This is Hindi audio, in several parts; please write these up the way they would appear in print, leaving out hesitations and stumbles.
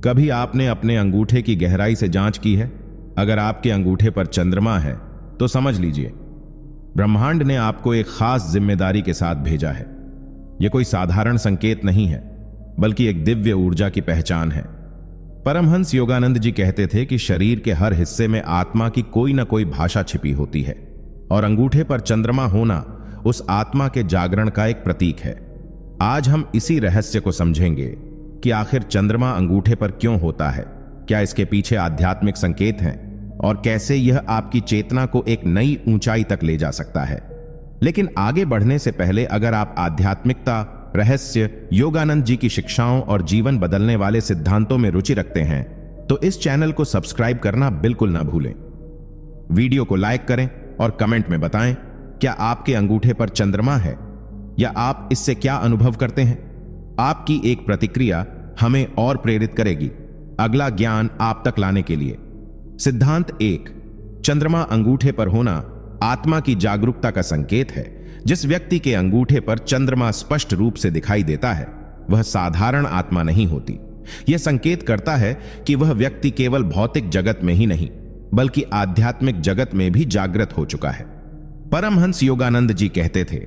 कभी आपने अपने अंगूठे की गहराई से जांच की है? अगर आपके अंगूठे पर चंद्रमा है तो समझ लीजिए ब्रह्मांड ने आपको एक खास जिम्मेदारी के साथ भेजा है। यह कोई साधारण संकेत नहीं है, बल्कि एक दिव्य ऊर्जा की पहचान है। परमहंस योगानंद जी कहते थे कि शरीर के हर हिस्से में आत्मा की कोई ना कोई भाषा छिपी होती है और अंगूठे पर चंद्रमा होना उस आत्मा के जागरण का एक प्रतीक है। आज हम इसी रहस्य को समझेंगे कि आखिर चंद्रमा अंगूठे पर क्यों होता है, क्या इसके पीछे आध्यात्मिक संकेत हैं और कैसे यह आपकी चेतना को एक नई ऊंचाई तक ले जा सकता है। लेकिन आगे बढ़ने से पहले अगर आप आध्यात्मिकता, रहस्य, योगानंद जी की शिक्षाओं और जीवन बदलने वाले सिद्धांतों में रुचि रखते हैं तो इस चैनल को सब्सक्राइब करना बिल्कुल ना भूलें। वीडियो को लाइक करें और कमेंट में बताएं क्या आपके अंगूठे पर चंद्रमा है या आप इससे क्या अनुभव करते हैं। आपकी एक प्रतिक्रिया हमें और प्रेरित करेगी अगला ज्ञान आप तक लाने के लिए। सिद्धांत 1, चंद्रमा अंगूठे पर होना आत्मा की जागरूकता का संकेत है। जिस व्यक्ति के अंगूठे पर चंद्रमा स्पष्ट रूप से दिखाई देता है वह साधारण आत्मा नहीं होती। यह संकेत करता है कि वह व्यक्ति केवल भौतिक जगत में ही नहीं बल्कि आध्यात्मिक जगत में भी जागृत हो चुका है। परमहंस योगानंद जी कहते थे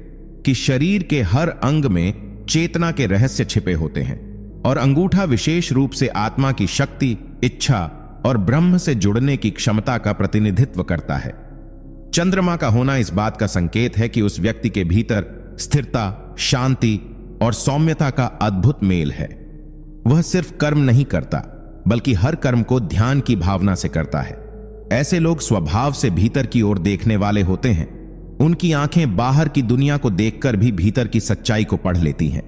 कि शरीर के हर अंग में चेतना के रहस्य छिपे होते हैं और अंगूठा विशेष रूप से आत्मा की शक्ति, इच्छा और ब्रह्म से जुड़ने की क्षमता का प्रतिनिधित्व करता है। चंद्रमा का होना इस बात का संकेत है कि उस व्यक्ति के भीतर स्थिरता, शांति और सौम्यता का अद्भुत मेल है। वह सिर्फ कर्म नहीं करता बल्कि हर कर्म को ध्यान की भावना से करता है। ऐसे लोग स्वभाव से भीतर की ओर देखने वाले होते हैं। उनकी आंखें बाहर की दुनिया को देखकर भी भीतर की सच्चाई को पढ़ लेती हैं।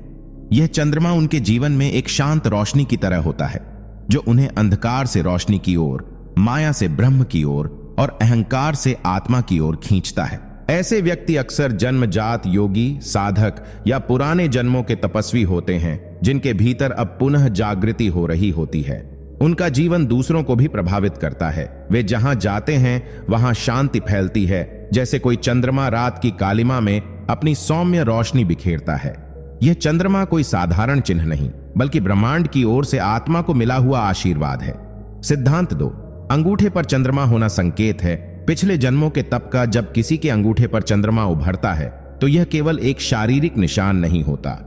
यह चंद्रमा उनके जीवन में एक शांत रोशनी की तरह होता है जो उन्हें अंधकार से रोशनी की ओर, माया से ब्रह्म की ओर और अहंकार से आत्मा की ओर खींचता है। ऐसे व्यक्ति अक्सर जन्मजात योगी, साधक या पुराने जन्मों के तपस्वी होते हैं जिनके भीतर अब पुनः जागृति हो रही होती है। उनका जीवन दूसरों को भी प्रभावित करता है। वे जहां जाते हैं वहां शांति फैलती है, जैसे कोई चंद्रमा रात की कालिमा में अपनी सौम्य रोशनी बिखेरता है। यह चंद्रमा कोई साधारण चिन्ह नहीं बल्कि ब्रह्मांड की ओर से आत्मा को मिला हुआ आशीर्वाद है। सिद्धांत 2, अंगूठे पर चंद्रमा होना संकेत है पिछले जन्मों के तप का। जब किसी के अंगूठे पर चंद्रमा उभरता है तो यह केवल एक शारीरिक निशान नहीं होता,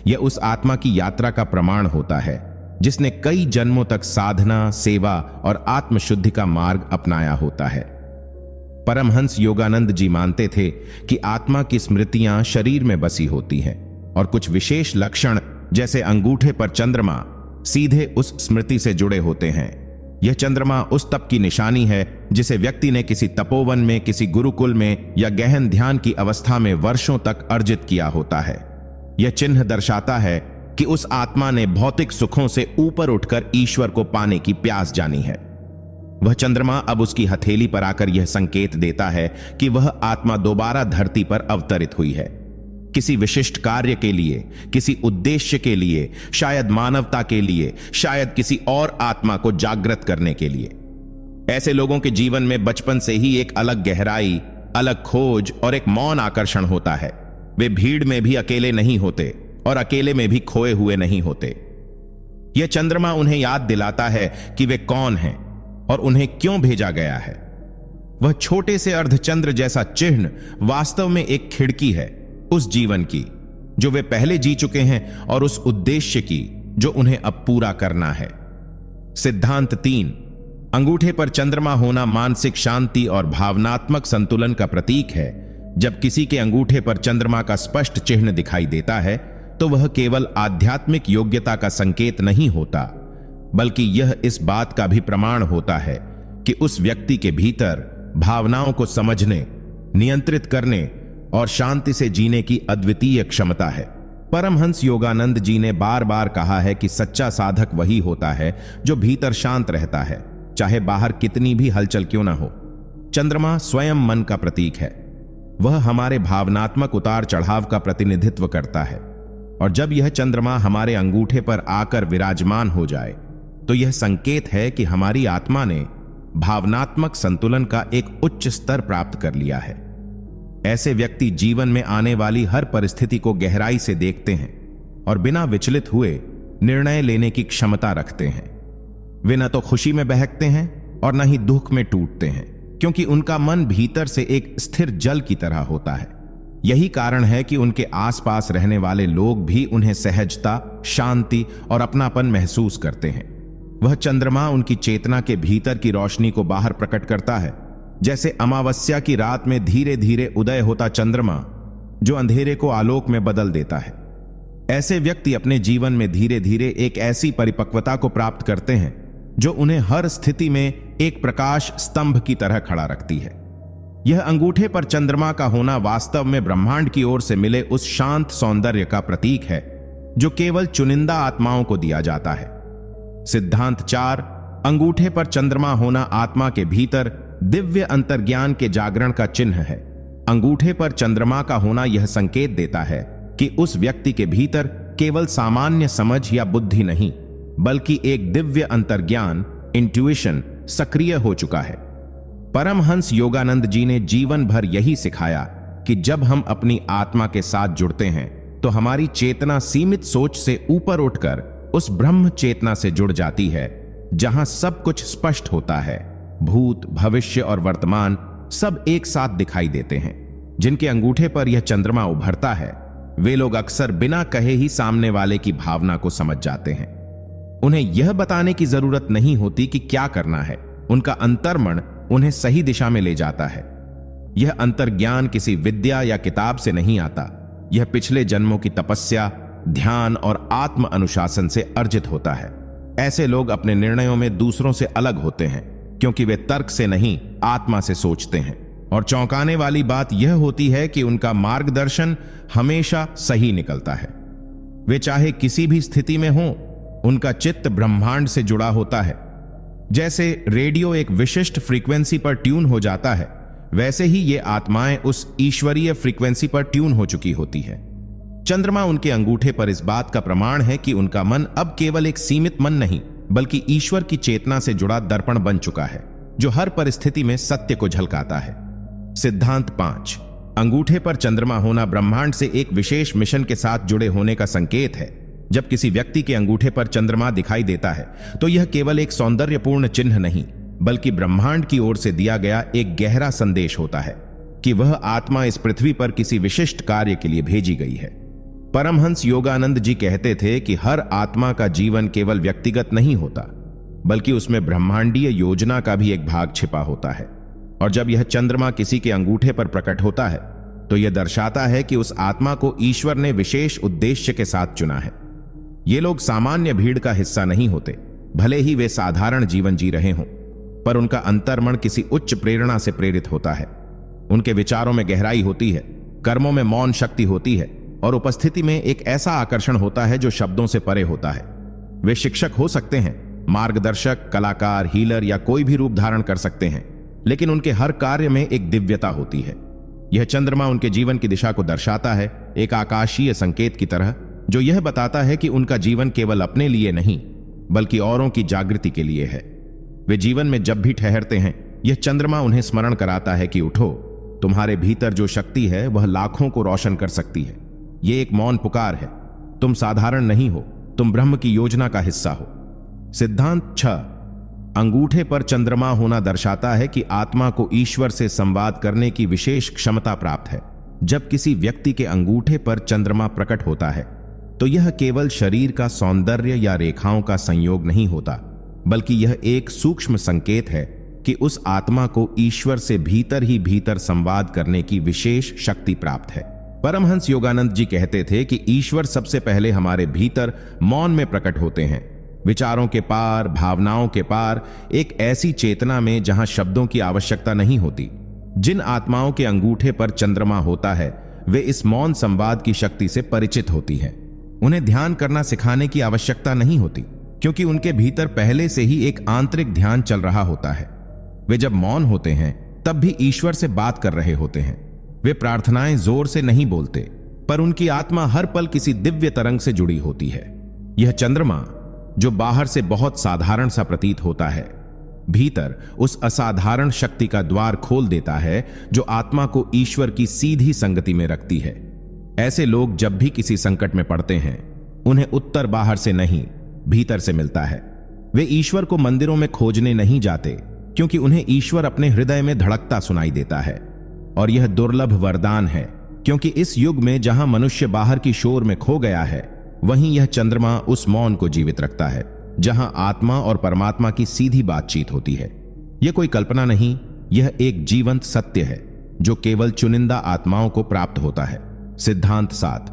यह उस आत्मा की यात्रा का प्रमाण होता है जिसने कई जन्मों तक साधना, सेवा और आत्मशुद्धि का मार्ग अपनाया होता है। परमहंस योगानंद जी मानते थे कि आत्मा की स्मृतियां शरीर में बसी होती हैं और कुछ विशेष लक्षण जैसे अंगूठे पर चंद्रमा सीधे उस स्मृति से जुड़े होते हैं। यह चंद्रमा उस तप की निशानी है जिसे व्यक्ति ने किसी तपोवन में, किसी गुरुकुल में या गहन ध्यान की अवस्था में वर्षों तक अर्जित किया होता है। यह चिन्ह दर्शाता है कि उस आत्मा ने भौतिक सुखों से ऊपर उठकर ईश्वर को पाने की प्यास जानी है। वह चंद्रमा अब उसकी हथेली पर आकर यह संकेत देता है कि वह आत्मा दोबारा धरती पर अवतरित हुई है, किसी विशिष्ट कार्य के लिए, किसी उद्देश्य के लिए, शायद मानवता के लिए, शायद किसी और आत्मा को जागृत करने के लिए। ऐसे लोगों के जीवन में बचपन से ही एक अलग गहराई, अलग खोज और एक मौन आकर्षण होता है। वे भीड़ में भी अकेले नहीं होते और अकेले में भी खोए हुए नहीं होते। यह चंद्रमा उन्हें याद दिलाता है कि वे कौन हैं और उन्हें क्यों भेजा गया है। वह छोटे से अर्धचंद्र जैसा चिन्ह वास्तव में एक खिड़की है उस जीवन की जो वे पहले जी चुके हैं और उस उद्देश्य की जो उन्हें अब पूरा करना है। सिद्धांत 3, अंगूठे पर चंद्रमा होना मानसिक शांति और भावनात्मक संतुलन का प्रतीक है। जब किसी के अंगूठे पर चंद्रमा का स्पष्ट चिन्ह दिखाई देता है तो वह केवल आध्यात्मिक योग्यता का संकेत नहीं होता बल्कि यह इस बात का भी प्रमाण होता है कि उस व्यक्ति के भीतर भावनाओं को समझने, नियंत्रित करने और शांति से जीने की अद्वितीय क्षमता है। परमहंस योगानंद जी ने बार बार कहा है कि सच्चा साधक वही होता है जो भीतर शांत रहता है, चाहे बाहर कितनी भी हलचल क्यों ना हो। चंद्रमा स्वयं मन का प्रतीक है। वह हमारे भावनात्मक उतार चढ़ाव का प्रतिनिधित्व करता है और जब यह चंद्रमा हमारे अंगूठे पर आकर विराजमान हो जाए तो यह संकेत है कि हमारी आत्मा ने भावनात्मक संतुलन का एक उच्च स्तर प्राप्त कर लिया है। ऐसे व्यक्ति जीवन में आने वाली हर परिस्थिति को गहराई से देखते हैं और बिना विचलित हुए निर्णय लेने की क्षमता रखते हैं। वे न तो खुशी में बहकते हैं और न ही दुख में टूटते हैं, क्योंकि उनका मन भीतर से एक स्थिर जल की तरह होता है। यही कारण है कि उनके आसपास रहने वाले लोग भी उन्हें सहजता, शांति और अपनापन महसूस करते हैं। वह चंद्रमा उनकी चेतना के भीतर की रोशनी को बाहर प्रकट करता है, जैसे अमावस्या की रात में धीरे धीरे उदय होता चंद्रमा जो अंधेरे को आलोक में बदल देता है। ऐसे व्यक्ति अपने जीवन में धीरे धीरे एक ऐसी परिपक्वता को प्राप्त करते हैं जो उन्हें हर स्थिति में एक प्रकाश स्तंभ की तरह खड़ा रखती है। यह अंगूठे पर चंद्रमा का होना वास्तव में ब्रह्मांड की ओर से मिले उस शांत सौंदर्य का प्रतीक है जो केवल चुनिंदा आत्माओं को दिया जाता है। सिद्धांत 4, अंगूठे पर चंद्रमा होना आत्मा के भीतर दिव्य अंतर्ज्ञान के जागरण का चिन्ह है। अंगूठे पर चंद्रमा का होना यह संकेत देता है कि उस व्यक्ति के भीतर केवल सामान्य समझ या बुद्धि नहीं, बल्कि एक दिव्य अंतर्ज्ञान, इंट्यूशन सक्रिय हो चुका है। परमहंस योगानंद जी ने जीवन भर यही सिखाया कि जब हम अपनी आत्मा के साथ जुड़ते हैं तो हमारी चेतना सीमित सोच से ऊपर उठकर उस ब्रह्म चेतना से जुड़ जाती है, जहां सब कुछ स्पष्ट होता है। भूत, भविष्य और वर्तमान सब एक साथ दिखाई देते हैं। जिनके अंगूठे पर यह चंद्रमा उभरता है, वे लोग अक्सर बिना कहे ही सामने वाले की भावना को समझ जाते हैं। उन्हें यह बताने की जरूरत नहीं होती कि क्या करना है, उनका अंतर्मन उन्हें सही दिशा में ले जाता है। यह अंतर्ज्ञान किसी विद्या या किताब से नहीं आता, यह पिछले जन्मों की तपस्या, ध्यान और आत्म अनुशासन से अर्जित होता है। ऐसे लोग अपने निर्णयों में दूसरों से अलग होते हैं, क्योंकि वे तर्क से नहीं, आत्मा से सोचते हैं। और चौंकाने वाली बात यह होती है कि उनका मार्गदर्शन हमेशा सही निकलता है। वे चाहे किसी भी स्थिति में हों, उनका चित्त ब्रह्मांड से जुड़ा होता है। जैसे रेडियो एक विशिष्ट फ्रीक्वेंसी पर ट्यून हो जाता है, वैसे ही ये आत्माएं उस ईश्वरीय फ्रीक्वेंसी पर ट्यून हो चुकी होती है। चंद्रमा उनके अंगूठे पर इस बात का प्रमाण है कि उनका मन अब केवल एक सीमित मन नहीं, बल्कि ईश्वर की चेतना से जुड़ा दर्पण बन चुका है, जो हर परिस्थिति में सत्य को झलकाता है। सिद्धांत 5, अंगूठे पर चंद्रमा होना ब्रह्मांड से एक विशेष मिशन के साथ जुड़े होने का संकेत है। जब किसी व्यक्ति के अंगूठे पर चंद्रमा दिखाई देता है, तो यह केवल एक सौंदर्यपूर्ण चिन्ह नहीं, बल्कि ब्रह्मांड की ओर से दिया गया एक गहरा संदेश होता है कि वह आत्मा इस पृथ्वी पर किसी विशिष्ट कार्य के लिए भेजी गई है। परमहंस योगानंद जी कहते थे कि हर आत्मा का जीवन केवल व्यक्तिगत नहीं होता, बल्कि उसमें ब्रह्मांडीय योजना का भी एक भाग छिपा होता है। और जब यह चंद्रमा किसी के अंगूठे पर प्रकट होता है, तो यह दर्शाता है कि उस आत्मा को ईश्वर ने विशेष उद्देश्य के साथ चुना है। ये लोग सामान्य भीड़ का हिस्सा नहीं होते, भले ही वे साधारण जीवन जी रहे हों, पर उनका अंतर्मन किसी उच्च प्रेरणा से प्रेरित होता है। उनके विचारों में गहराई होती है, कर्मों में मौन शक्ति होती है, और उपस्थिति में एक ऐसा आकर्षण होता है जो शब्दों से परे होता है। वे शिक्षक हो सकते हैं, मार्गदर्शक, कलाकार, हीलर या कोई भी रूप धारण कर सकते हैं, लेकिन उनके हर कार्य में एक दिव्यता होती है। यह चंद्रमा उनके जीवन की दिशा को दर्शाता है, एक आकाशीय संकेत की तरह, जो यह बताता है कि उनका जीवन केवल अपने लिए नहीं, बल्कि औरों की जागृति के लिए है। वे जीवन में जब भी ठहरते हैं, यह चंद्रमा उन्हें स्मरण कराता है कि उठो, तुम्हारे भीतर जो शक्ति है वह लाखों को रोशन कर सकती है। यह एक मौन पुकार है, तुम साधारण नहीं हो, तुम ब्रह्म की योजना का हिस्सा हो। सिद्धांत 6, अंगूठे पर चंद्रमा होना दर्शाता है कि आत्मा को ईश्वर से संवाद करने की विशेष क्षमता प्राप्त है। जब किसी व्यक्ति के अंगूठे पर चंद्रमा प्रकट होता है, तो यह केवल शरीर का सौंदर्य या रेखाओं का संयोग नहीं होता, बल्कि यह एक सूक्ष्म संकेत है कि उस आत्मा को ईश्वर से भीतर ही भीतर संवाद करने की विशेष शक्ति प्राप्त है। परमहंस योगानंद जी कहते थे कि ईश्वर सबसे पहले हमारे भीतर मौन में प्रकट होते हैं, विचारों के पार, भावनाओं के पार, एक ऐसी चेतना में जहां शब्दों की आवश्यकता नहीं होती। जिन आत्माओं के अंगूठे पर चंद्रमा होता है, वे इस मौन संवाद की शक्ति से परिचित होती हैं। उन्हें ध्यान करना सिखाने की आवश्यकता नहीं होती, क्योंकि उनके भीतर पहले से ही एक आंतरिक ध्यान चल रहा होता है। वे जब मौन होते हैं, तब भी ईश्वर से बात कर रहे होते हैं। वे प्रार्थनाएं जोर से नहीं बोलते, पर उनकी आत्मा हर पल किसी दिव्य तरंग से जुड़ी होती है। यह चंद्रमा, जो बाहर से बहुत साधारण सा प्रतीत होता है, भीतर उस असाधारण शक्ति का द्वार खोल देता है जो आत्मा को ईश्वर की सीधी संगति में रखती है। ऐसे लोग जब भी किसी संकट में पड़ते हैं, उन्हें उत्तर बाहर से नहीं, भीतर से मिलता है। वे ईश्वर को मंदिरों में खोजने नहीं जाते, क्योंकि उन्हें ईश्वर अपने हृदय में धड़कता सुनाई देता है। और यह दुर्लभ वरदान है, क्योंकि इस युग में जहां मनुष्य बाहर की शोर में खो गया है, वहीं यह चंद्रमा उस मौन को जीवित रखता है जहां आत्मा और परमात्मा की सीधी बातचीत होती है। यह कोई कल्पना नहीं, यह एक जीवंत सत्य है जो केवल चुनिंदा आत्माओं को प्राप्त होता है। सिद्धांत 7।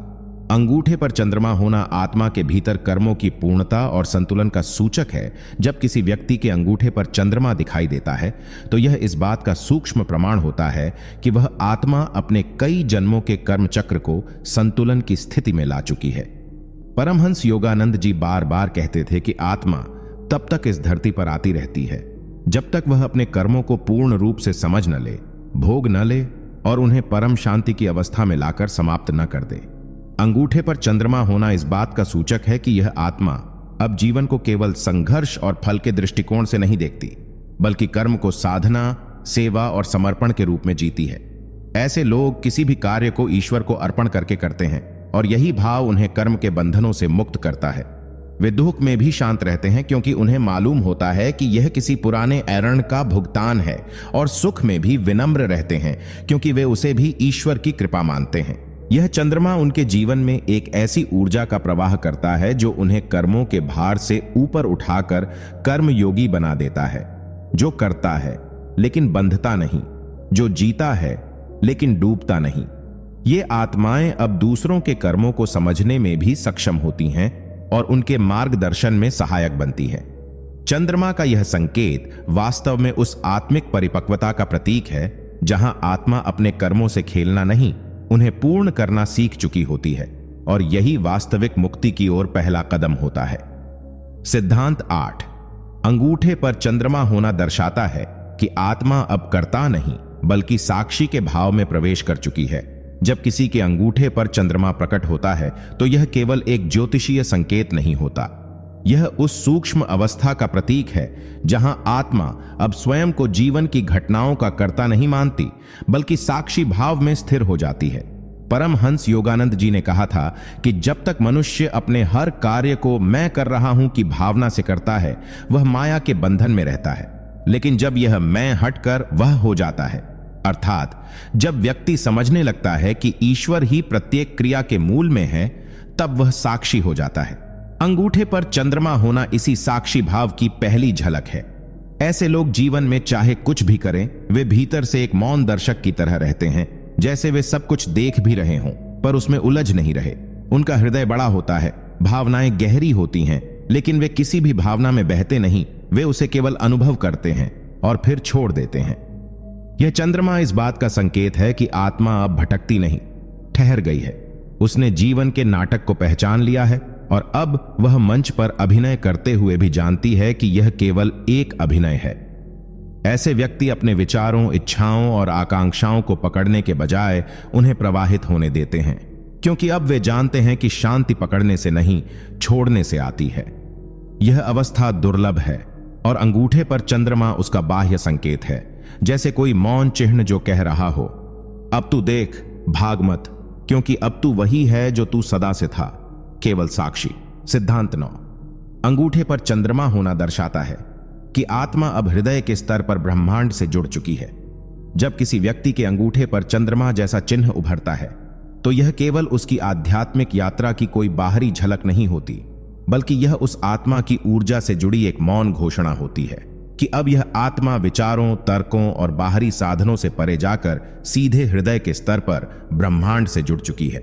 अंगूठे पर चंद्रमा होना आत्मा के भीतर कर्मों की पूर्णता और संतुलन का सूचक है। जब किसी व्यक्ति के अंगूठे पर चंद्रमा दिखाई देता है तो यह इस बात का सूक्ष्म प्रमाण होता है कि वह आत्मा अपने कई जन्मों के कर्म चक्र को संतुलन की स्थिति में ला चुकी है। परमहंस योगानंद जी बार बार कहते थे कि आत्मा तब तक इस धरती पर आती रहती है जब तक वह अपने कर्मों को पूर्ण रूप से समझ न ले, भोग न ले और उन्हें परम शांति की अवस्था में लाकर समाप्त न कर दे। अंगूठे पर चंद्रमा होना इस बात का सूचक है कि यह आत्मा अब जीवन को केवल संघर्ष और फल के दृष्टिकोण से नहीं देखती, बल्कि कर्म को साधना, सेवा और समर्पण के रूप में जीती है। ऐसे लोग किसी भी कार्य को ईश्वर को अर्पण करके करते हैं और यही भाव उन्हें कर्म के बंधनों से मुक्त करता है। वे दुख में भी शांत रहते हैं, क्योंकि उन्हें मालूम होता है कि यह किसी पुराने एरण का भुगतान है, और सुख में भी विनम्र रहते हैं, क्योंकि वे उसे भी ईश्वर की कृपा मानते हैं। यह चंद्रमा उनके जीवन में एक ऐसी ऊर्जा का प्रवाह करता है जो उन्हें कर्मों के भार से ऊपर उठाकर कर्म योगी बना देता है, जो करता है लेकिन बंधता नहीं, जो जीता है लेकिन डूबता नहीं। ये आत्माएं अब दूसरों के कर्मों को समझने में भी सक्षम होती हैं और उनके मार्गदर्शन में सहायक बनती है। चंद्रमा का यह संकेत वास्तव में उस आत्मिक परिपक्वता का प्रतीक है जहां आत्मा अपने कर्मों से खेलना नहीं, उन्हें पूर्ण करना सीख चुकी होती है, और यही वास्तविक मुक्ति की ओर पहला कदम होता है। सिद्धांत 8। अंगूठे पर चंद्रमा होना दर्शाता है कि आत्मा अब कर्ता नहीं बल्कि साक्षी के भाव में प्रवेश कर चुकी है। जब किसी के अंगूठे पर चंद्रमा प्रकट होता है तो यह केवल एक ज्योतिषीय संकेत नहीं होता, यह उस सूक्ष्म अवस्था का प्रतीक है जहां आत्मा अब स्वयं को जीवन की घटनाओं का कर्ता नहीं मानती, बल्कि साक्षी भाव में स्थिर हो जाती है। परमहंस योगानंद जी ने कहा था कि जब तक मनुष्य अपने हर कार्य को मैं कर रहा हूं की भावना से करता है, वह माया के बंधन में रहता है। लेकिन जब यह मैं हटकर वह हो जाता है, अर्थात जब व्यक्ति समझने लगता है कि ईश्वर ही प्रत्येक क्रिया के मूल में है, तब वह साक्षी हो जाता है। अंगूठे पर चंद्रमा होना इसी साक्षी भाव की पहली झलक है। ऐसे लोग जीवन में चाहे कुछ भी करें, वे भीतर से एक मौन दर्शक की तरह रहते हैं, जैसे वे सब कुछ देख भी रहे हों पर उसमें उलझ नहीं रहे। उनका हृदय बड़ा होता है, भावनाएं गहरी होती हैं, लेकिन वे किसी भी भावना में बहते नहीं, वे उसे केवल अनुभव करते हैं और फिर छोड़ देते हैं। यह चंद्रमा इस बात का संकेत है कि आत्मा अब भटकती नहीं, ठहर गई है। उसने जीवन के नाटक को पहचान लिया है और अब वह मंच पर अभिनय करते हुए भी जानती है कि यह केवल एक अभिनय है। ऐसे व्यक्ति अपने विचारों, इच्छाओं और आकांक्षाओं को पकड़ने के बजाय उन्हें प्रवाहित होने देते हैं, क्योंकि अब वे जानते हैं कि शांति पकड़ने से नहीं, छोड़ने से आती है। यह अवस्था दुर्लभ है और अंगूठे पर चंद्रमा उसका बाह्य संकेत है, जैसे कोई मौन चिन्ह जो कह रहा हो, अब तू देख, भाग मत, क्योंकि अब तू वही है जो तू सदा से था, केवल साक्षी। सिद्धांत 9। अंगूठे पर चंद्रमा होना दर्शाता है कि आत्मा अब हृदय के स्तर पर ब्रह्मांड से जुड़ चुकी है। जब किसी व्यक्ति के अंगूठे पर चंद्रमा जैसा चिन्ह उभरता है तो यह केवल उसकी आध्यात्मिक यात्रा की कोई बाहरी झलक नहीं होती, बल्कि यह उस आत्मा की ऊर्जा से जुड़ी एक मौन घोषणा होती है कि अब यह आत्मा विचारों, तर्कों और बाहरी साधनों से परे जाकर सीधे हृदय के स्तर पर ब्रह्मांड से जुड़ चुकी है।